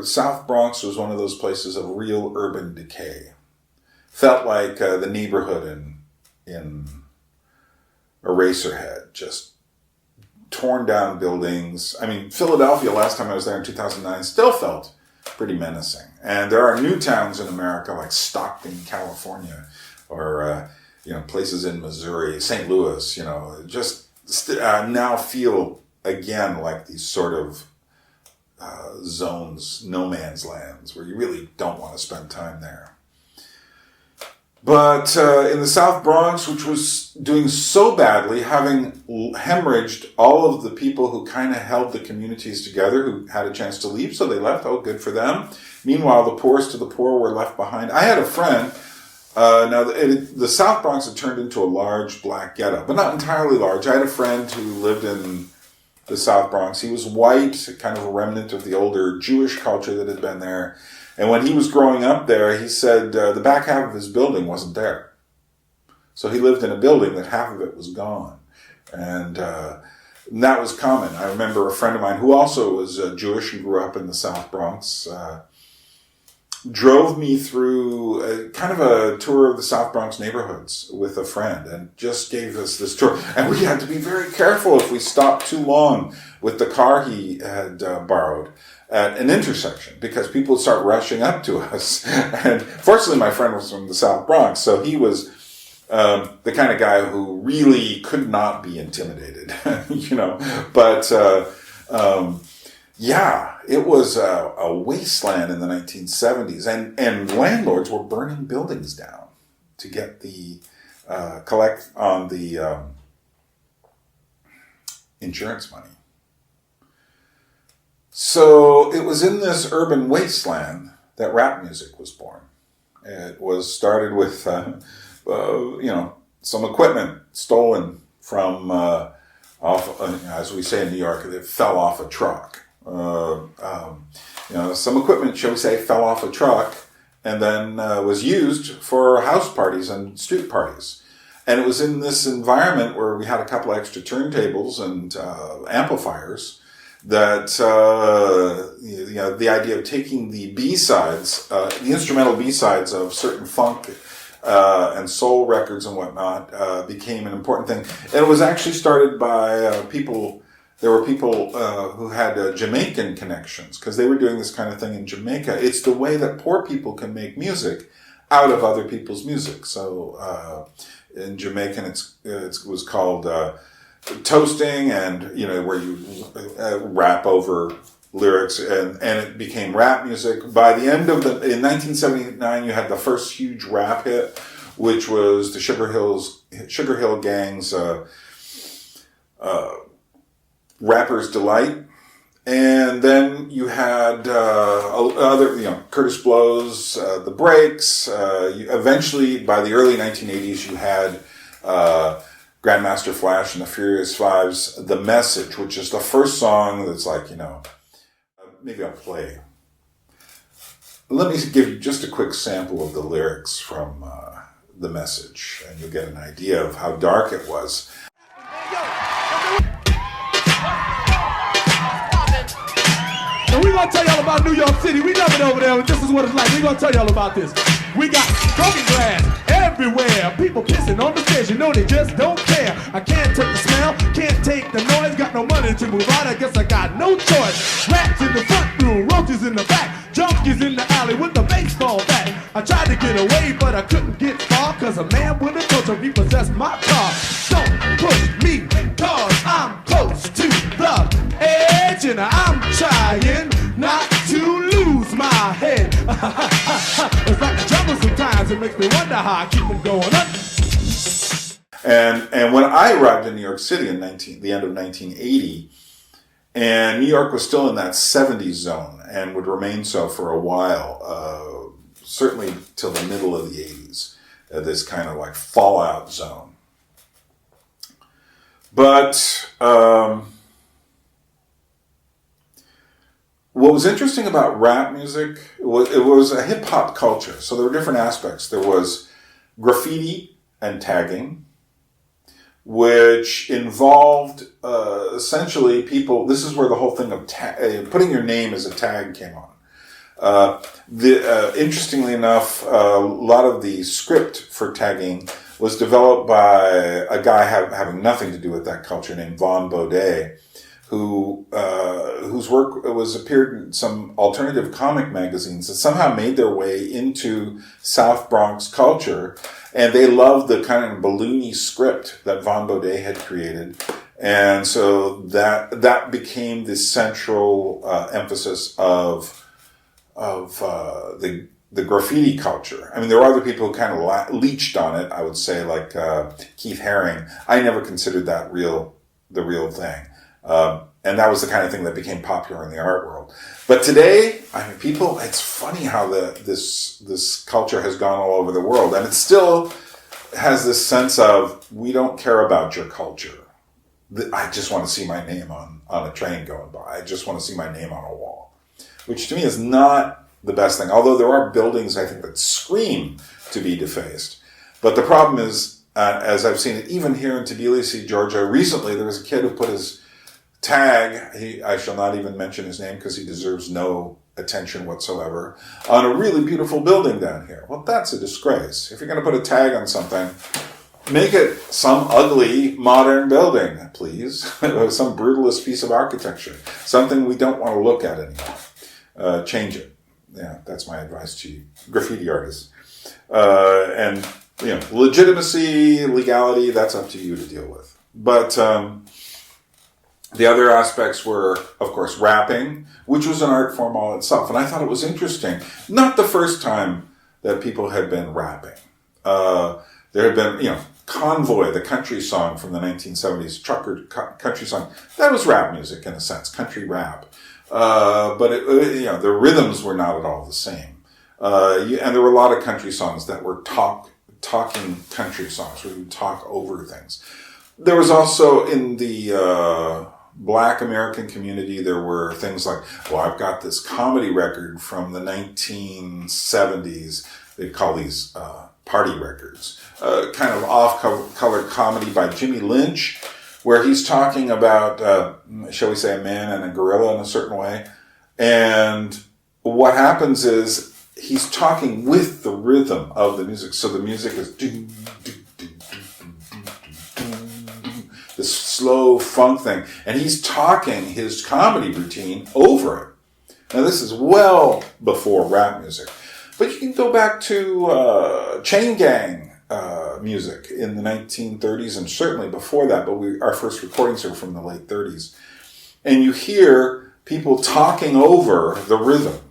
South Bronx was one of those places of real urban decay. Felt like the neighborhood in Eraserhead, just torn down buildings. I mean, Philadelphia, last time I was there in 2009, still felt pretty menacing. And there are new towns in America like Stockton, California, or places in Missouri, St. Louis, just now feel again like these sort of zones, no man's lands, where you really don't want to spend time there. But in the South Bronx, which was doing so badly, having hemorrhaged all of the people who kind of held the communities together, who had a chance to leave, so they left. Oh, good for them. Meanwhile, the poorest of the poor were left behind. I had a friend. Now, the South Bronx had turned into a large black ghetto, but not entirely large. I had a friend who lived in the South Bronx. He was white, kind of a remnant of the older Jewish culture that had been there. And when he was growing up there, he said the back half of his building wasn't there. So he lived in a building that half of it was gone. And that was common. I remember a friend of mine who also was Jewish and grew up in the South Bronx, drove me through kind of a tour of the South Bronx neighborhoods with a friend and just gave us this tour. And we had to be very careful if we stopped too long with the car he had borrowed at an intersection, because people would start rushing up to us. And fortunately, my friend was from the South Bronx, so he was the kind of guy who really could not be intimidated, But it was a wasteland in the 1970s, and landlords were burning buildings down to get the collect on the insurance money. So it was in this urban wasteland that rap music was born. It was started with, some equipment stolen from as we say in New York, it fell off a truck. Some equipment, shall we say, fell off a truck and then was used for house parties and street parties. And it was in this environment where we had a couple extra turntables and amplifiers that the idea of taking the B-sides, the instrumental B-sides of certain funk and soul records and whatnot became an important thing. And it was actually started by people. There were people who had Jamaican connections because they were doing this kind of thing in Jamaica. It's the way that poor people can make music out of other people's music. So in Jamaican, it was called toasting, and where you rap over lyrics, and it became rap music. By the end of in 1979, you had the first huge rap hit, which was the Sugar Hill Gang's Rapper's Delight. And then you had other, Curtis Blow's The Breaks. Eventually, by the early 1980s, you had Grandmaster Flash and the Furious Five's The Message, which is the first song that's like, maybe I'll play. Let me give you just a quick sample of the lyrics from The Message, and you'll get an idea of how dark it was. And we're going to tell y'all about New York City. We love it over there, and this is what it's like. We're going to tell y'all about this. We got broken glass everywhere. People pissing on the stairs, they just don't care. I can't take the smell, can't take the noise. Got no money to move out, I guess I got no choice. Rats in the front room, roaches in the back. Junkies in the alley with the baseball bat. I tried to get away, but I couldn't get far, cause a man with a torch repossessed my car. Don't push me, cause I'm close to the edge, and I'm trying not to lose my head. it makes me wonder how I keep them going up. And when I arrived in New York City in the end of 1980, and New York was still in that 70s zone and would remain so for a while, certainly till the middle of the 80s, this kind of like fallout zone. But what was interesting about rap music, it was a hip-hop culture. So there were different aspects. There was graffiti and tagging, which involved essentially people. This is where the whole thing of putting your name as a tag came on. Interestingly enough, a lot of the script for tagging was developed by a guy having nothing to do with that culture named Vaughn Baudet, whose work appeared in some alternative comic magazines that somehow made their way into South Bronx culture. And they loved the kind of balloony script that Vaughn Baudet had created. And so that became the central emphasis of the graffiti culture. I mean, there were other people who kind of leached on it, I would say, like Keith Haring. I never considered that the real thing. And that was the kind of thing that became popular in the art world. But today, I mean, it's funny how this culture has gone all over the world, and it still has this sense of, we don't care about your culture. I just want to see my name on a train going by. I just want to see my name on a wall, which to me is not the best thing. Although there are buildings, I think, that scream to be defaced. But the problem is, as I've seen it, even here in Tbilisi, Georgia, recently there was a kid who put his tag, I shall not even mention his name because he deserves no attention whatsoever, on a really beautiful building down here. Well, that's a disgrace. If you're going to put a tag on something, make it some ugly modern building, please. Some brutalist piece of architecture. Something we don't want to look at anymore. Change it. Yeah, that's my advice to you, graffiti artists. And, legitimacy, legality, that's up to you to deal with. But the other aspects were, of course, rapping, which was an art form all itself. And I thought it was interesting. Not the first time that people had been rapping. There had been, Convoy, the country song from the 1970s, trucker country song. That was rap music in a sense, country rap. But the rhythms were not at all the same. And there were a lot of country songs that were talking country songs, where you talk over things. There was also in the Black American community, there were things like, well, I've got this comedy record from the 1970s. They call these party records. Kind of off-color comedy by Jimmy Lynch, where he's talking about, shall we say, a man and a gorilla in a certain way. And what happens is he's talking with the rhythm of the music. So the music is this slow funk thing. And he's talking his comedy routine over it. Now, this is well before rap music. But you can go back to Chain Gang music in the 1930s and certainly before that, but our first recordings are from the late 30s. And you hear people talking over the rhythm,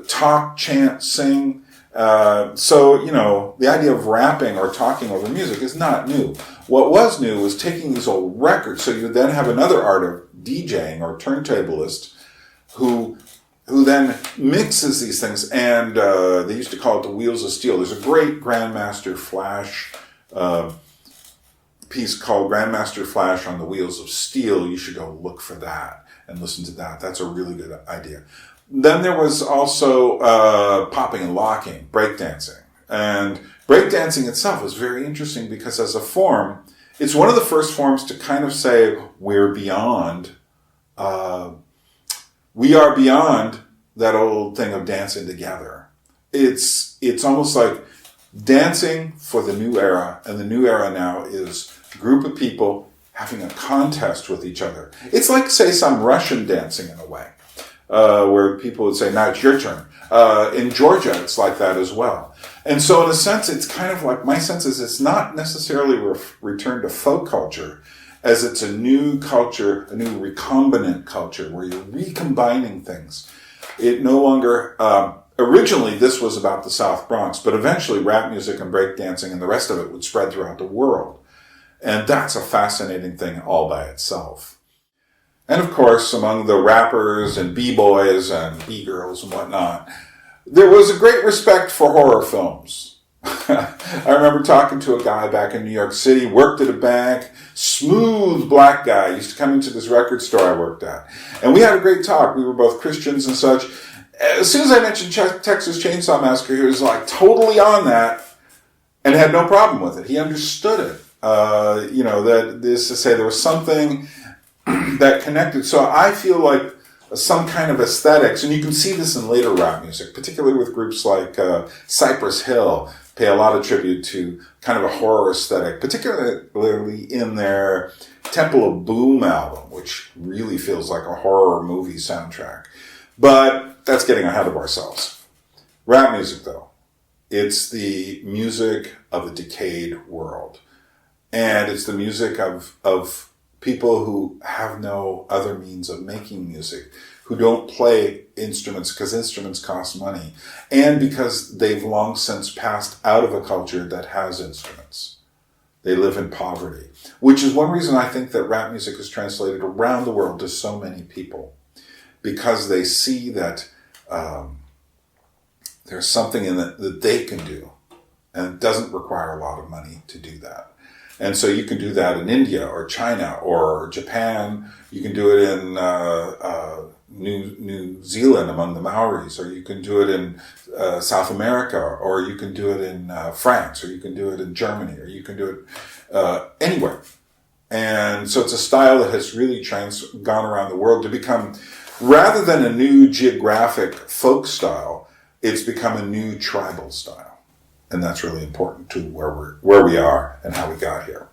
talk, chant, sing. So, the idea of rapping or talking over music is not new. What was new was taking these old records. So you then have another art of DJing or turntablist who then mixes these things, and they used to call it the Wheels of Steel. There's a great Grandmaster Flash piece called Grandmaster Flash on the Wheels of Steel. You should go look for that and listen to that. That's a really good idea. Then there was also popping and locking, breakdancing. And breakdancing itself was very interesting because as a form, it's one of the first forms to kind of say we're beyond we are beyond that old thing of dancing together. It's almost like dancing for the new era, and the new era now is a group of people having a contest with each other. It's like, say, some Russian dancing in a way, where people would say, now it's your turn. In Georgia, it's like that as well. And so in a sense, it's kind of like, my sense is it's not necessarily return to folk culture, as it's a new culture, a new recombinant culture, where you're recombining things. It no longer, originally this was about the South Bronx, but eventually rap music and breakdancing and the rest of it would spread throughout the world. And that's a fascinating thing all by itself. And of course, among the rappers and b-boys and b-girls and whatnot, there was a great respect for horror films. I remember talking to a guy back in New York City, worked at a bank, smooth black guy, used to come into this record store I worked at. And we had a great talk. We were both Christians and such. As soon as I mentioned Texas Chainsaw Massacre, he was like totally on that and had no problem with it. He understood it. That is to say there was something that connected. So I feel like some kind of aesthetics, and you can see this in later rap music, particularly with groups like Cypress Hill, pay a lot of tribute to kind of a horror aesthetic, particularly in their Temple of Boom album, which really feels like a horror movie soundtrack. But that's getting ahead of ourselves. Rap music, though, it's the music of a decayed world. And it's the music of people who have no other means of making music, who don't play instruments because instruments cost money, and because they've long since passed out of a culture that has instruments. They live in poverty, which is one reason I think that rap music is translated around the world to so many people, because they see that there's something in it that they can do, and it doesn't require a lot of money to do that. And so you can do that in India or China or Japan. You can do it in New Zealand among the Maoris, or you can do it in South America, or you can do it in France, or you can do it in Germany, or you can do it anywhere. And so it's a style that has really gone around the world to become, rather than a new geographic folk style, it's become a new tribal style. And that's really important to where we are and how we got here.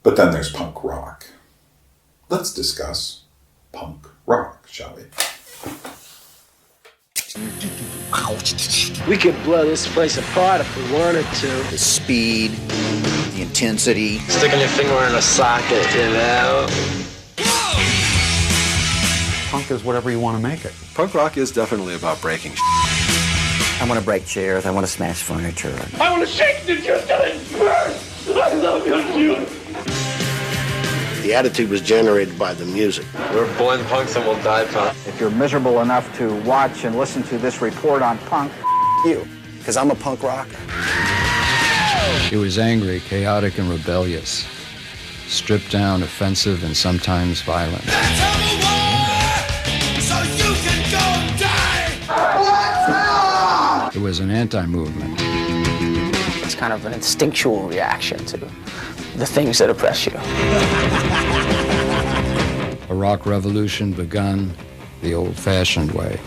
But then there's punk rock. Let's discuss punk rock, shall we? We could blow this place apart if we wanted to. The speed, the intensity. Sticking your finger in a socket, you know? Punk is whatever you want to make it. Punk rock is definitely about breaking I want to break chairs. I want to smash furniture. I want to shake the juice till it bursts. I love your juice. The attitude was generated by the music. We're born punks and we'll die punk. If you're miserable enough to watch and listen to this report on punk, You, because I'm a punk rocker. It was angry, chaotic, and rebellious. Stripped down, offensive, and sometimes violent. It was an anti-movement. It's kind of an instinctual reaction to the things that oppress you. A rock revolution begun the old-fashioned way.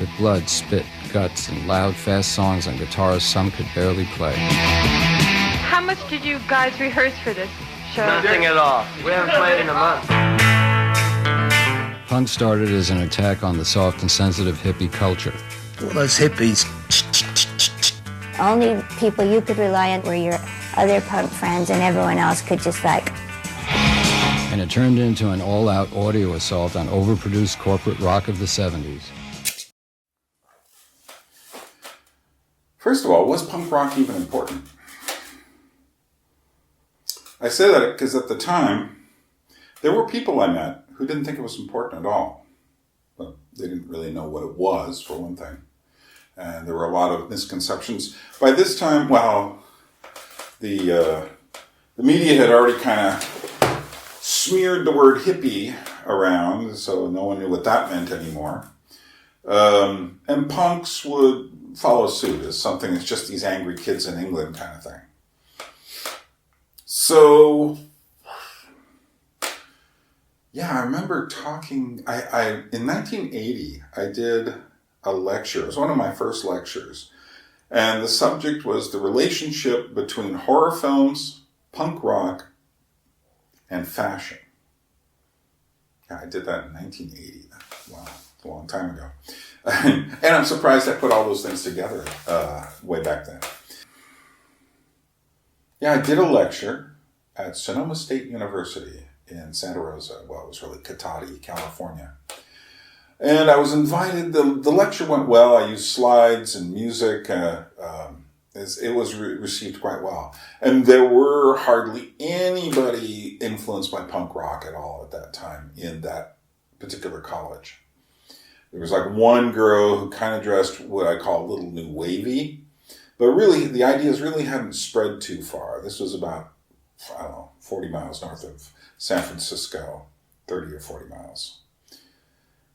With blood, spit, guts, and loud, fast songs on guitars some could barely play. How much did you guys rehearse for this show? Nothing at all. We haven't played in a month. Punk started as an attack on the soft and sensitive hippie culture. All those hippies. Only people you could rely on were your other punk friends, and everyone else could just And it turned into an all-out audio assault on overproduced corporate rock of the 70s. First of all, was punk rock even important? I say that because at the time, there were people I met who didn't think it was important at all. But they didn't really know what it was, for one thing. And there were a lot of misconceptions. By this time, the media had already kind of smeared the word hippie around, so no one knew what that meant anymore. And punks would follow suit as something that's just these angry kids in England kind of thing. So, yeah, I remember talking, in 1980, I did a lecture. It was one of my first lectures. And the subject was the relationship between horror films, punk rock, and fashion. Yeah, I did that in 1980. Wow, a long time ago. And I'm surprised I put all those things together way back then. Yeah, I did a lecture at Sonoma State University in Santa Rosa. Well, it was really Cotati, California. And I was invited. The lecture went well. I used slides and music. It was received quite well. And there were hardly anybody influenced by punk rock at all at that time in that particular college. There was like one girl who kind of dressed what I call a little new wavy. But really, the ideas really hadn't spread too far. This was about, 40 miles north of San Francisco, 30 or 40 miles.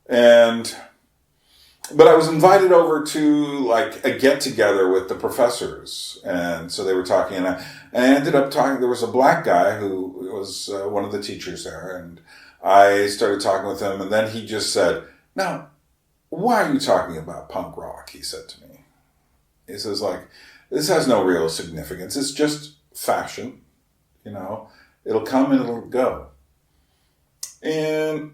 But I was invited over to like a get-together with the professors. And so they were talking, and I ended up talking. There was a black guy who was one of the teachers there, and I started talking with him, and then he just said, "Now, why are you talking about punk rock?" He said to me. He says, like, "This has no real significance. It's just fashion, It'll come and it'll go." And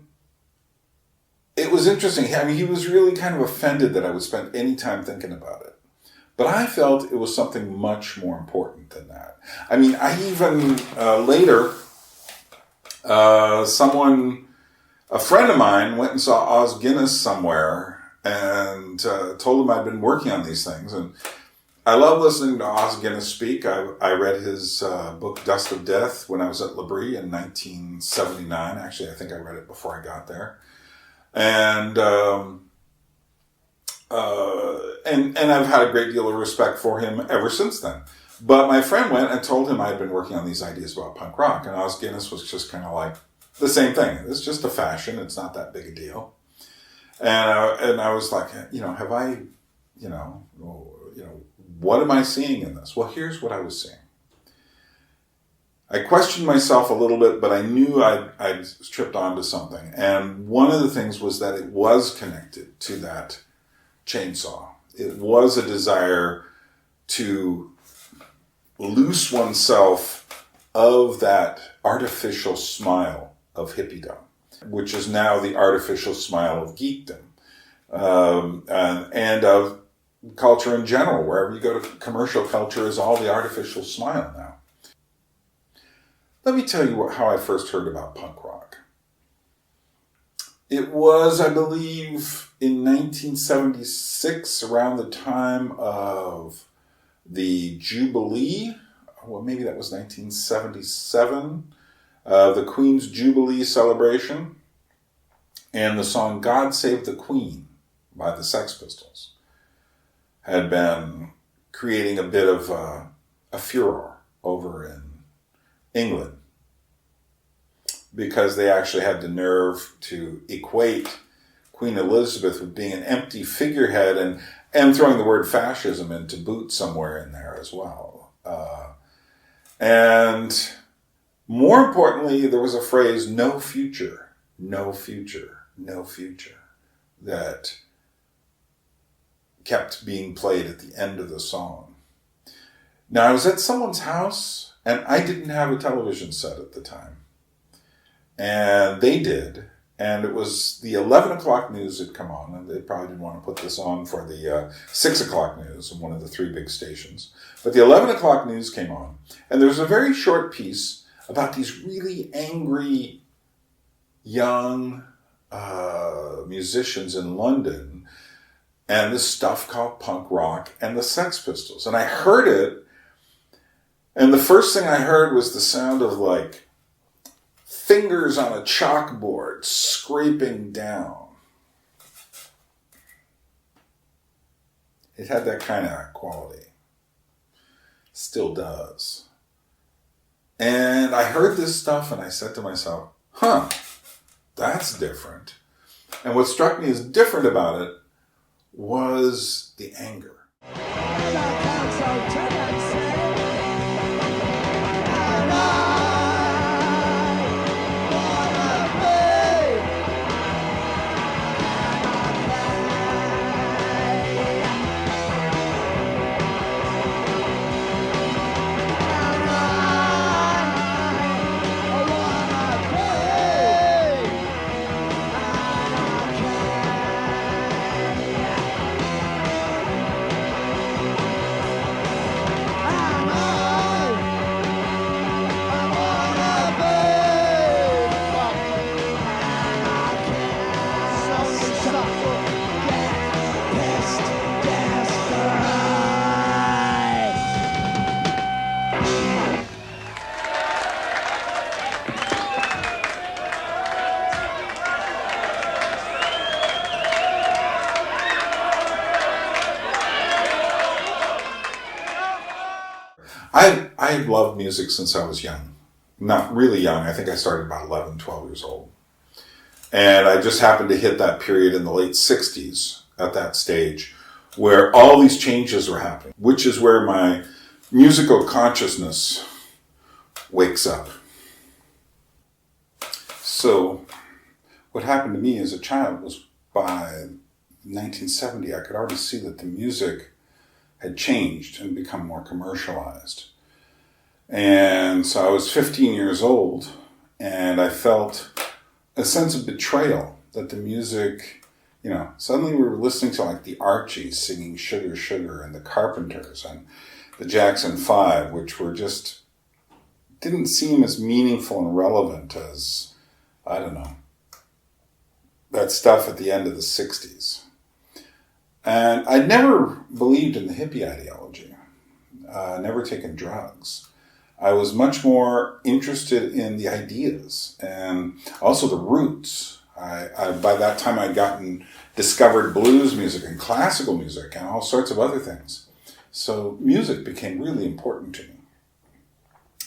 it was interesting. I mean, he was really kind of offended that I would spend any time thinking about it. But I felt it was something much more important than that. I mean, I even, later, a friend of mine went and saw Os Guinness somewhere and told him I'd been working on these things. And I love listening to Os Guinness speak. I read his book, Dust of Death, when I was at L'Abri in 1979. Actually, I think I read it before I got there. And I've had a great deal of respect for him ever since then. But my friend went and told him I'd been working on these ideas about punk rock, and Os Guinness was just kind of like the same thing. It's just a fashion. It's not that big a deal. And I was like, have I, what am I seeing in this? Well, here's what I was seeing. I questioned myself a little bit, but I knew I'd tripped onto something. And one of the things was that it was connected to that chainsaw. It was a desire to loose oneself of that artificial smile of hippiedom, which is now the artificial smile of geekdom, and of culture in general. Wherever you go to, commercial culture is all the artificial smile now. Let me tell you how I first heard about punk rock. It was, I believe, in 1976, around the time of the Jubilee. Well, maybe that was 1977. The Queen's Jubilee celebration. And the song God Save the Queen by the Sex Pistols had been creating a bit of a furor over in England, because they actually had the nerve to equate Queen Elizabeth with being an empty figurehead and throwing the word fascism into boot somewhere in there as well. And more importantly, there was a phrase, no future, no future, no future, that kept being played at the end of the song. Now, I was at someone's house, and I didn't have a television set at the time. And they did. And it was the 11 o'clock news had come on. And they probably didn't want to put this on for the 6 o'clock news on one of the three big stations. But the 11 o'clock news came on. And there was a very short piece about these really angry young musicians in London and this stuff called punk rock and the Sex Pistols. And I heard it. And the first thing I heard was the sound of like fingers on a chalkboard scraping down. It had that kind of quality. Still does. And I heard this stuff and I said to myself, that's different. And what struck me as different about it was the anger. I've loved music since I was young. Not really young. I think I started about 11, 12 years old. And I just happened to hit that period in the late 60s at that stage where all these changes were happening, which is where my musical consciousness wakes up. So what happened to me as a child was by 1970, I could already see that the music had changed and become more commercialized. And so I was 15 years old, and I felt a sense of betrayal that the music, suddenly we were listening to like the Archies singing Sugar, Sugar, and the Carpenters and the Jackson 5, which were just, didn't seem as meaningful and relevant as, I don't know, that stuff at the end of the 60s. And I'd never believed in the hippie ideology, never taken drugs. I was much more interested in the ideas and also the roots. By that time I'd discovered blues music and classical music and all sorts of other things. So music became really important to me.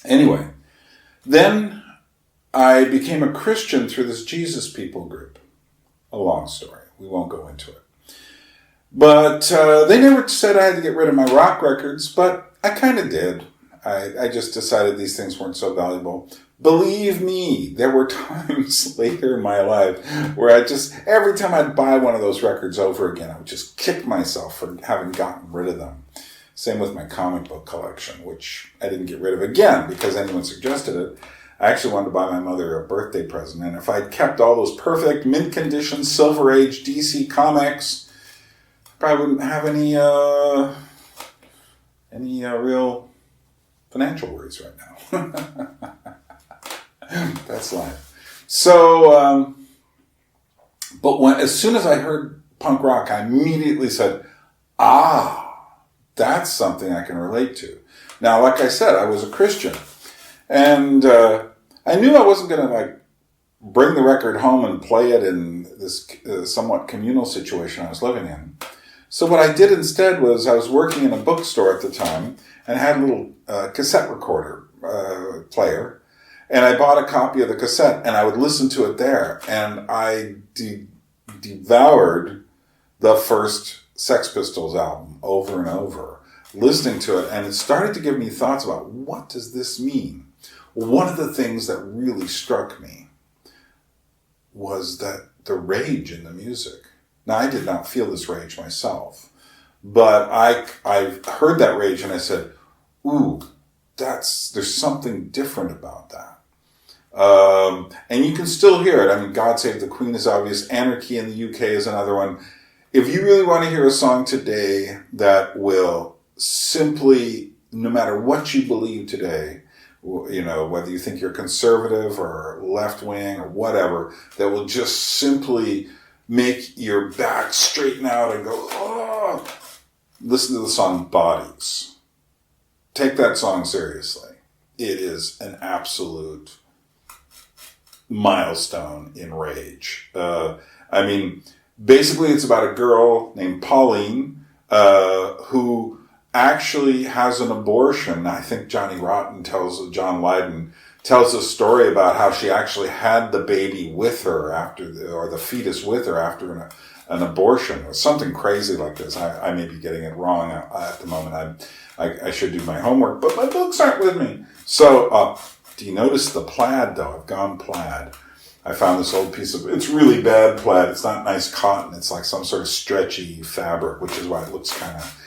Anyway, then I became a Christian through this Jesus People group. A long story. We won't go into it. But they never said I had to get rid of my rock records, but I kind of did. I just decided these things weren't so valuable. Believe me, there were times later in my life where every time I'd buy one of those records over again, I would just kick myself for having gotten rid of them. Same with my comic book collection, which I didn't get rid of again because anyone suggested it. I actually wanted to buy my mother a birthday present, and if I'd kept all those perfect, mint-condition, Silver Age DC comics, I probably wouldn't have any real financial worries right now. That's life. So, but as soon as I heard punk rock, I immediately said, that's something I can relate to. Now, like I said, I was a Christian. And I knew I wasn't going to bring the record home and play it in this somewhat communal situation I was living in. So what I did instead was I was working in a bookstore at the time and had a little cassette recorder player. And I bought a copy of the cassette and I would listen to it there. And I devoured the first Sex Pistols album over and over, listening to it. And it started to give me thoughts about what does this mean? One of the things that really struck me was that the rage in the music. Now, I did not feel this rage myself, but I heard that rage and I said, there's something different about that. And you can still hear it. I mean, God Save the Queen is obvious. Anarchy in the UK is another one. If you really want to hear a song today that will simply, no matter what you believe today, whether you think you're conservative or left-wing or whatever, that will just simply make your back straighten out and go, listen to the song Bodies. Take that song seriously. It is an absolute milestone in rage. Basically it's about a girl named Pauline who actually has an abortion. I think John Lydon tells a story about how she actually had the baby with her or the fetus with her after an abortion or something crazy like this. I may be getting it wrong at the moment. I should do my homework, but my books aren't with me. So, do you notice the plaid though? I've gone plaid. I found this old piece of, it's really bad plaid. It's not nice cotton. It's like some sort of stretchy fabric, which is why it looks kind of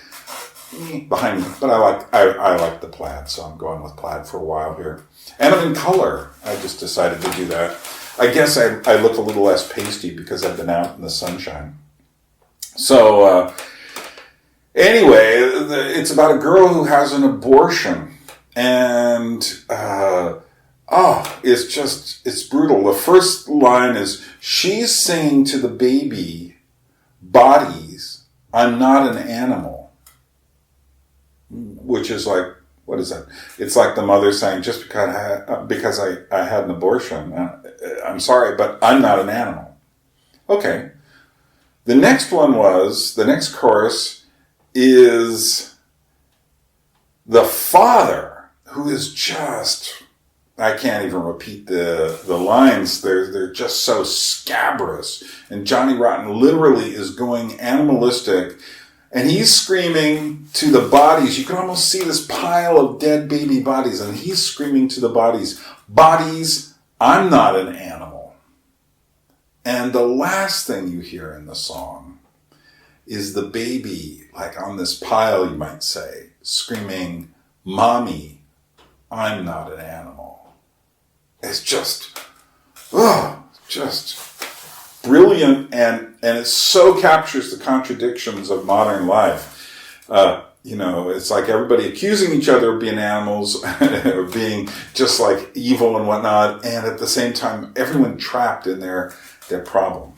behind me. But I like the plaid, so I'm going with plaid for a while here. And I'm in color. I just decided to do that. I guess I look a little less pasty because I've been out in the sunshine. So, anyway, it's about a girl who has an abortion. And, it's brutal. The first line is, she's saying to the baby, Bodies, I'm not an animal. Which is like, what is that? It's like the mother saying, just because I had an abortion, I'm sorry, but I'm not an animal. Okay. The next chorus is, the father who is just, I can't even repeat the lines. They're just so scabrous. And Johnny Rotten literally is going animalistic. And he's screaming to the bodies. You can almost see this pile of dead baby bodies. And he's screaming to the bodies, "Bodies, I'm not an animal." And the last thing you hear in the song is the baby, like on this pile, you might say, screaming, "Mommy, I'm not an animal." It's just brilliant, and it so captures the contradictions of modern life. It's like everybody accusing each other of being animals, or being just like evil and whatnot, and at the same time, everyone trapped in their problem.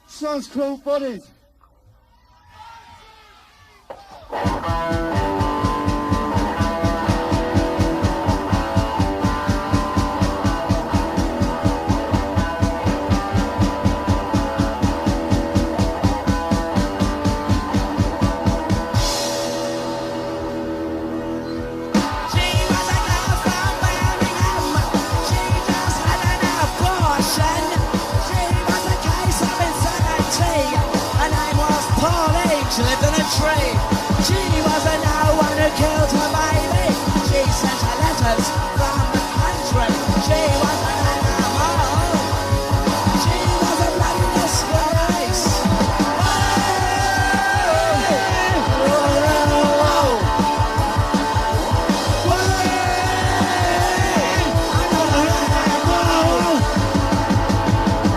Song's called Bodies. Lived on a tree. She wasn't no one who killed her baby. She sent her letters from the country. She was an animal. She was a bloody disgrace.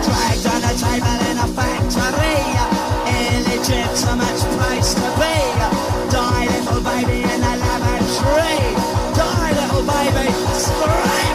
Dragged on a table in a factory. Illegitimate place to be. Die, little baby, in the lavatory. Die, little baby, screaming.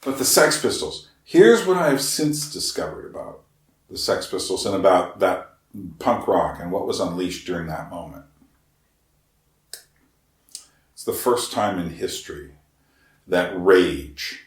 But the Sex Pistols, here's what I have since discovered about the Sex Pistols and about that punk rock and what was unleashed during that moment. It's the first time in history that rage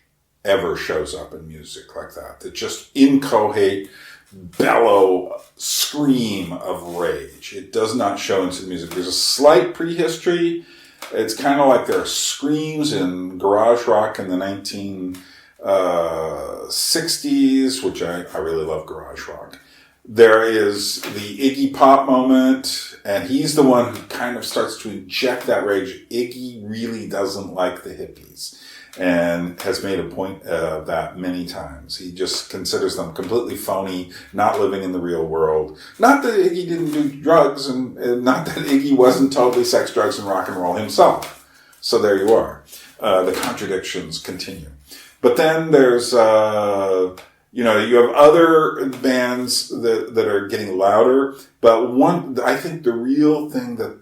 ever shows up in music like that. That just incoherent, bellow, scream of rage. It does not show into the music. There's a slight prehistory. It's kind of like there are screams in garage rock in the 1960s, which I really love garage rock. There is the Iggy Pop moment, and he's the one who kind of starts to inject that rage. Iggy really doesn't like the hippies and has made a point of that many times. He just considers them completely phony, not living in the real world. Not that Iggy didn't do drugs, and not that Iggy wasn't totally sex, drugs, and rock and roll himself. So there you are. The contradictions continue. But then there's... you have other bands that are getting louder, but I think the real thing that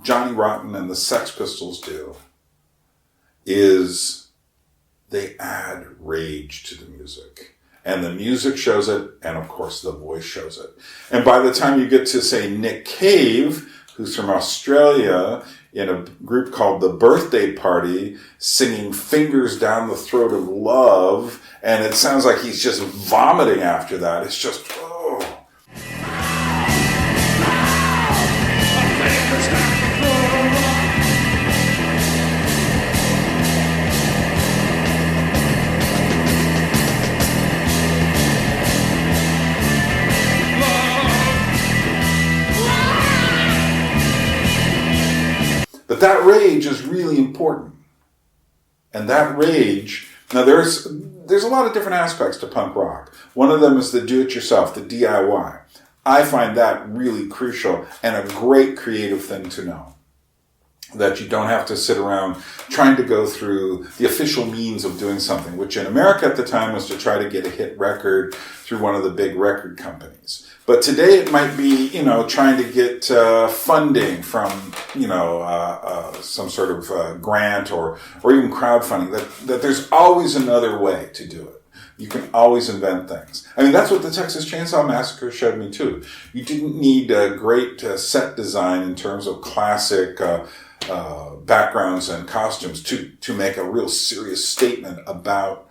Johnny Rotten and the Sex Pistols do is they add rage to the music. And the music shows it, and of course the voice shows it. And by the time you get to, say, Nick Cave, who's from Australia, in a group called The Birthday Party, singing Fingers Down the Throat of Love, and it sounds like he's just vomiting after that. It's just, oh. But that rage is really important. And that rage, now there's a lot of different aspects to punk rock. One of them is the do-it-yourself, the DIY. I find that really crucial and a great creative thing to know. That you don't have to sit around trying to go through the official means of doing something, which in America at the time was to try to get a hit record through one of the big record companies. But today it might be, trying to get funding from, some sort of grant or even crowdfunding. That there's always another way to do it. You can always invent things. I mean, that's what the Texas Chainsaw Massacre showed me too. You didn't need a great set design in terms of classic backgrounds and costumes to make a real serious statement about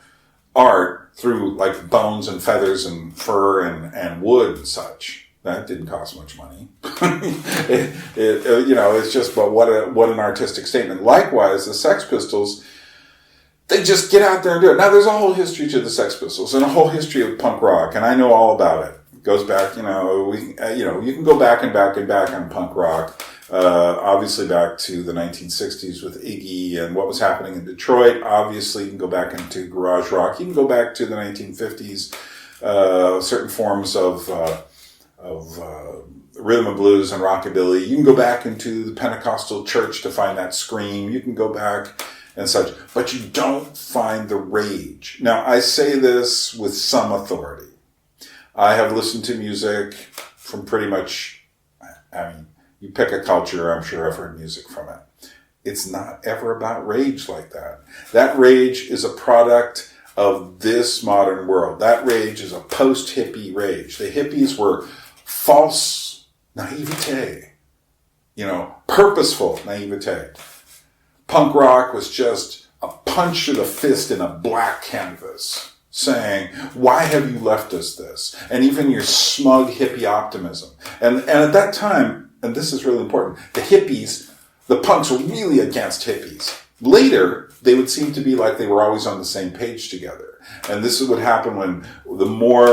art through like bones and feathers and fur and wood and such. That didn't cost much money. It's just, but what an artistic statement. Likewise, the Sex Pistols, they just get out there and do it. Now, there's a whole history to the Sex Pistols and a whole history of punk rock, and I know all about it. It goes back, you can go back and back and back on punk rock. Obviously back to the 1960s with Iggy and what was happening in Detroit. Obviously, you can go back into garage rock. You can go back to the 1950s, certain forms of rhythm and blues and rockabilly. You can go back into the Pentecostal church to find that scream. You can go back and such, but you don't find the rage. Now, I say this with some authority. I have listened to music from pretty much, you pick a culture, I'm sure I've heard music from it. It's not ever about rage like that. That rage is a product of this modern world. That rage is a post-hippie rage. The hippies were false naivete, purposeful naivete. Punk rock was just a punch to the fist in a black canvas, saying, why have you left us this? And even your smug hippie optimism. And at that time, and this is really important, the punks were really against hippies. Later, they would seem to be like they were always on the same page together. And this is what happened when the more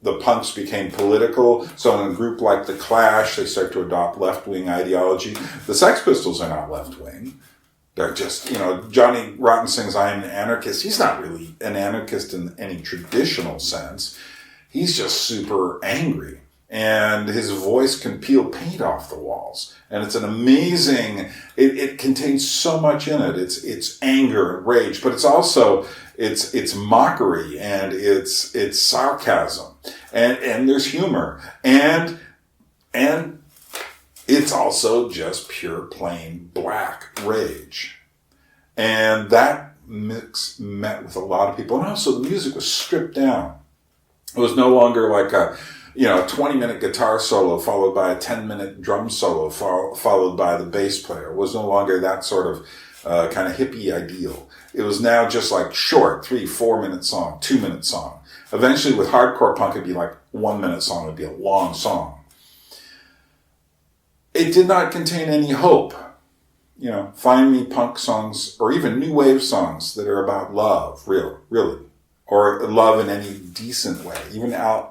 the punks became political. So in a group like The Clash, they start to adopt left-wing ideology. The Sex Pistols are not left-wing. They're just, Johnny Rotten sings, I am an anarchist. He's not really an anarchist in any traditional sense. He's just super angry. And his voice can peel paint off the walls. And it's an amazing, it contains so much in it. It's anger and rage, but it's also, it's mockery and it's sarcasm. And there's humor. And it's also just pure plain black rage. And that mix met with a lot of people. And also the music was stripped down. It was no longer like a 20-minute guitar solo followed by a 10-minute drum solo followed by the bass player. It was no longer that sort of kind of hippie ideal. It was now just like short, 3-4 minute song, 2-minute song. Eventually with hardcore punk, it'd be like 1 minute song. It'd be a long song. It did not contain any hope. Find me punk songs or even new wave songs that are about love, really. Or love in any decent way.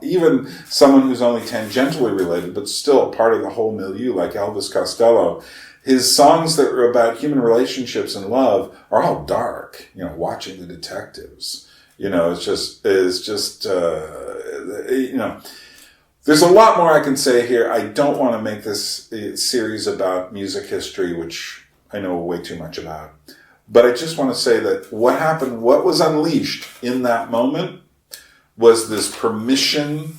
Even someone who's only tangentially related, but still part of the whole milieu, like Elvis Costello, his songs that are about human relationships and love are all dark. Watching the Detectives. There's a lot more I can say here. I don't want to make this series about music history, which I know way too much about. But I just want to say that what happened, what was unleashed in that moment was this permission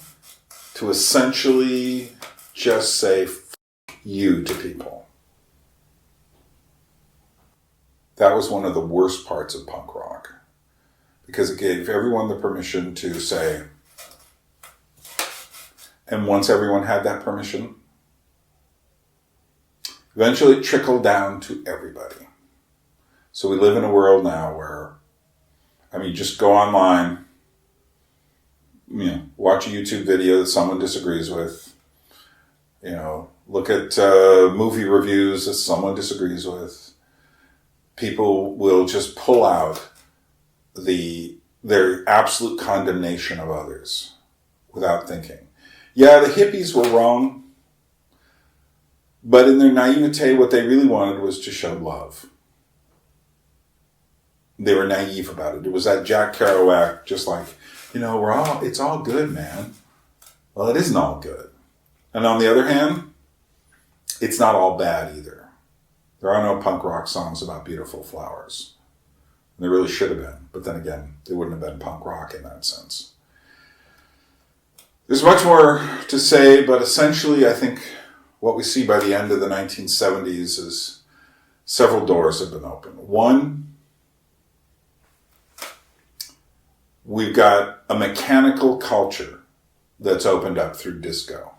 to essentially just say F you to people. That was one of the worst parts of punk rock, because it gave everyone the permission to say, and once everyone had that permission, eventually it trickled down to everybody. So we live in a world now where, just go online, watch a YouTube video that someone disagrees with, look at movie reviews that someone disagrees with. People will just pull out their absolute condemnation of others without thinking. Yeah, the hippies were wrong, but in their naivete, what they really wanted was to show love. They were naive about it. It was that Jack Kerouac, just like, it's all good, man. Well, it isn't all good. And on the other hand, it's not all bad either. There are no punk rock songs about beautiful flowers. And there really should have been. But then again, they wouldn't have been punk rock in that sense. There's much more to say, but essentially I think what we see by the end of the 1970s is several doors have been opened. One, we've got a mechanical culture that's opened up through disco.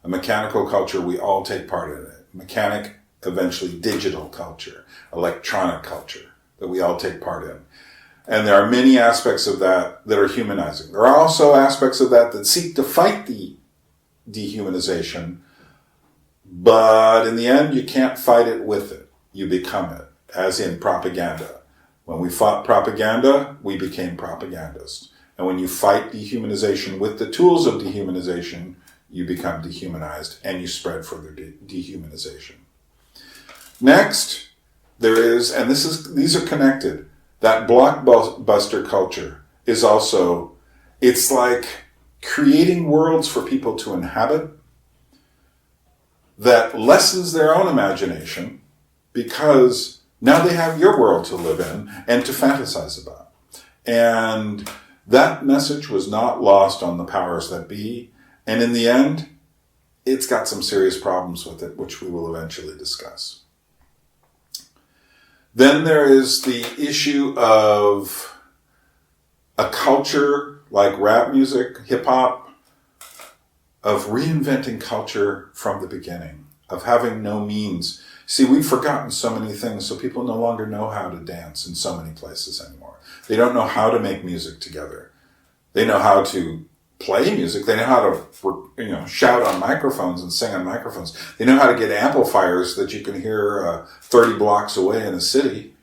A mechanical culture, we all take part in it. Mechanic, eventually digital culture, electronic culture that we all take part in. And there are many aspects of that are humanizing. There are also aspects of that seek to fight the dehumanization, but in the end, you can't fight it with it. You become it, as in propaganda. When we fought propaganda, we became propagandists. And when you fight dehumanization with the tools of dehumanization, you become dehumanized and you spread further dehumanization. Next, there is, and these are connected, that blockbuster culture is also, it's like creating worlds for people to inhabit that lessens their own imagination, because now they have your world to live in and to fantasize about. And that message was not lost on the powers that be. And in the end, it's got some serious problems with it, which we will eventually discuss. Then there is the issue of a culture like rap music, hip hop, of reinventing culture from the beginning, of having no means. See, we've forgotten so many things, so people no longer know how to dance in so many places anymore. They don't know how to make music together. They know how to play music. They know how to, shout on microphones and sing on microphones. They know how to get amplifiers that you can hear 30 blocks away in a city.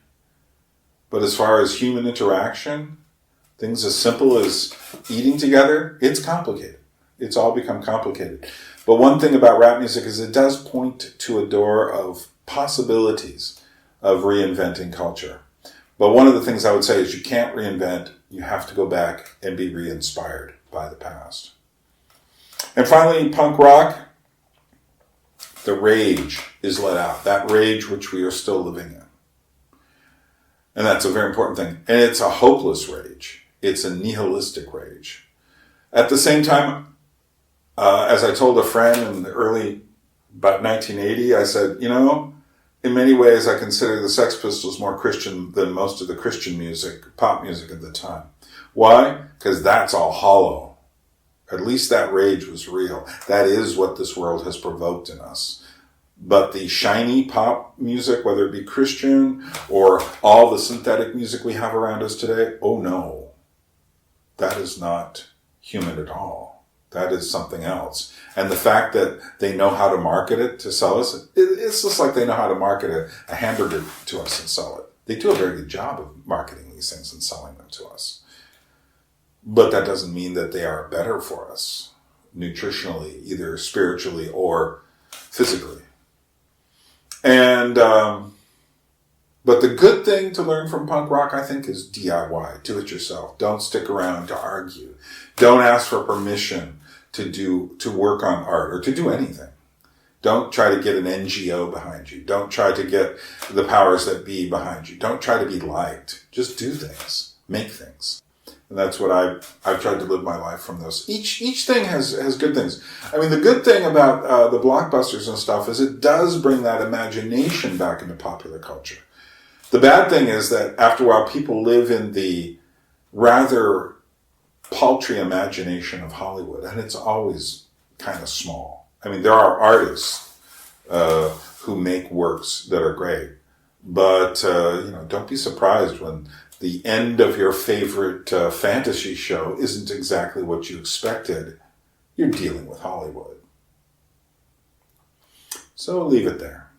But as far as human interaction, things as simple as eating together, it's complicated. It's all become complicated. But one thing about rap music is it does point to a door of possibilities of reinventing culture. But one of the things I would say is you can't reinvent, you have to go back and be re-inspired by the past. And finally, punk rock, the rage is let out. That rage which we are still living in. And that's a very important thing. And it's a hopeless rage. It's a nihilistic rage. At the same time, as I told a friend in the about 1980, I said, in many ways, I consider the Sex Pistols more Christian than most of the Christian music, pop music of the time. Why? Because that's all hollow. At least that rage was real. That is what this world has provoked in us. But the shiny pop music, whether it be Christian or all the synthetic music we have around us today, oh no. That is not human at all. That is something else. And the fact that they know how to market it to sell us, it's just like they know how to market a hamburger to us and sell it. They do a very good job of marketing these things and selling them to us. But that doesn't mean that they are better for us nutritionally, either spiritually or physically. And, but the good thing to learn from punk rock, I think, is DIY. Do it yourself. Don't stick around to argue. Don't ask for permission to work on art or to do anything. Don't try to get an NGO behind you. Don't try to get the powers that be behind you. Don't try to be liked. Just do things. Make things. And that's what I've tried to live my life from those. Each thing has good things. I mean, the good thing about the blockbusters and stuff is it does bring that imagination back into popular culture. The bad thing is that after a while, people live in the rather paltry imagination of Hollywood, and it's always kind of small. I mean, there are artists who make works that are great, but don't be surprised when the end of your favorite fantasy show isn't exactly what you expected. You're dealing with Hollywood. So leave it there.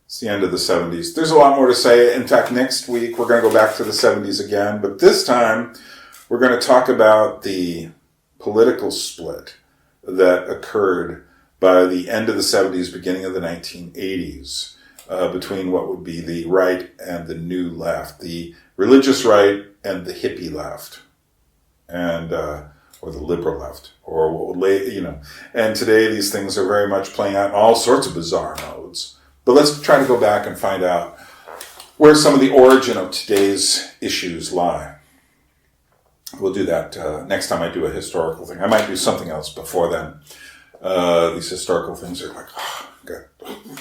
It's the end of the 70s. There's a lot more to say. In fact, next week we're going to go back to the 70s again, but this time we're going to talk about the political split that occurred by the end of the 70s, beginning of the 1980s, between what would be the right and the new left, the religious right and the hippie left, and or the liberal left, or what would And today these things are very much playing out in all sorts of bizarre modes. But let's try to go back and find out where some of the origin of today's issues lie. We'll do that next time I do a historical thing. I might do something else before then. These historical things are like,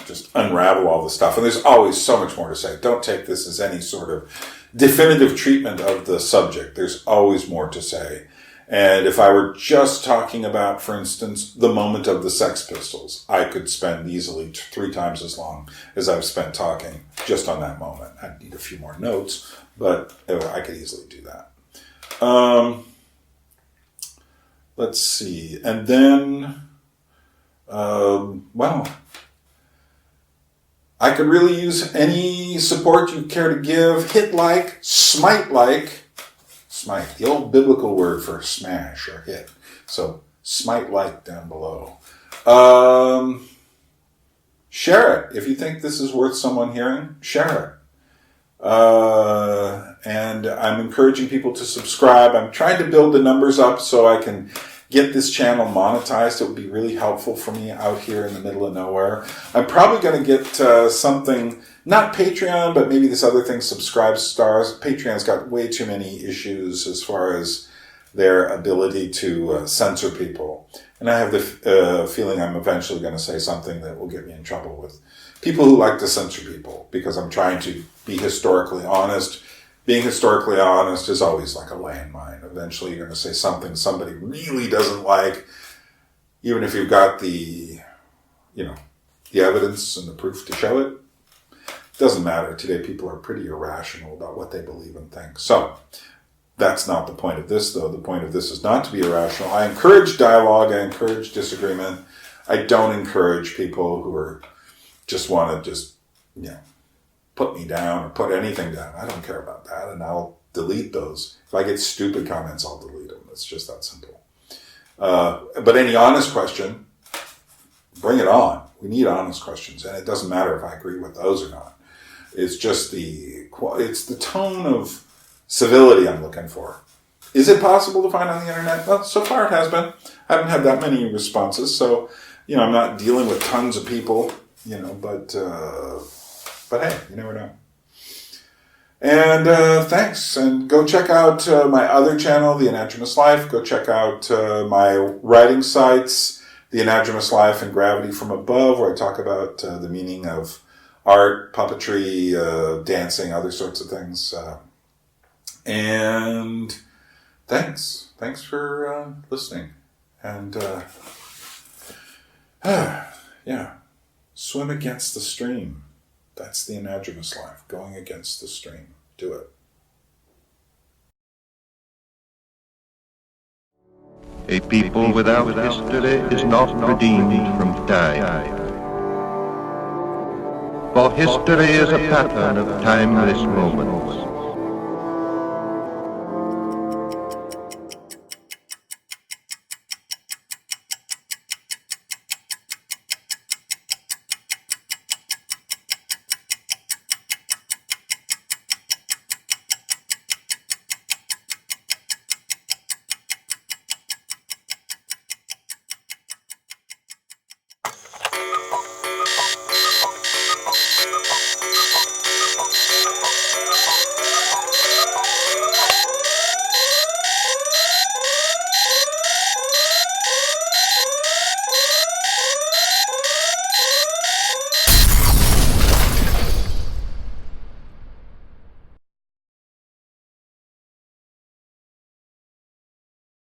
just unravel all the stuff. And there's always so much more to say. Don't take this as any sort of definitive treatment of the subject. There's always more to say. And if I were just talking about, for instance, the moment of the Sex Pistols, I could spend easily 3 times as long as I've spent talking just on that moment. I'd need a few more notes, but I could easily do that. Let's see. And then, I could really use any support you care to give. Hit like, smite like. Smite, the old biblical word for smash or hit. So smite like down below. Share it. If you think this is worth someone hearing, share it. And I'm encouraging people to subscribe. I'm trying to build the numbers up so I can get this channel monetized. It would be really helpful for me out here in the middle of nowhere. I'm probably going to get something, not Patreon, but maybe this other thing, Subscribe Stars. Patreon's got way too many issues as far as their ability to censor people. And I have the feeling I'm eventually going to say something that will get me in trouble with people who like to censor people, because I'm trying to be historically honest. Being historically honest is always like a landmine. Eventually you're going to say something somebody really doesn't like, even if you've got the evidence and the proof to show it. It doesn't matter. Today people are pretty irrational about what they believe and think. So that's not the point of this, though. The point of this is not to be irrational. I encourage dialogue. I encourage disagreement. I don't encourage people who are want to put me down or put anything down. I don't care about that, and I'll delete those. If I get stupid comments, I'll delete them. It's just that simple. But any honest question, bring it on. We need honest questions, and it doesn't matter if I agree with those or not. It's just the tone of civility I'm looking for. Is it possible to find on the internet? Well, so far it has been. I haven't had that many responses, so I'm not dealing with tons of people, but hey, you never know. And thanks. And go check out my other channel, The Anadromous Life. Go check out my writing sites, The Anadromous Life and Gravity from Above, where I talk about the meaning of art, puppetry, dancing, other sorts of things. And thanks for listening. And yeah, swim against the stream. That's the anadromous life, going against the stream. Do it. A people without history is not redeemed from time. For history is a pattern of timeless moments.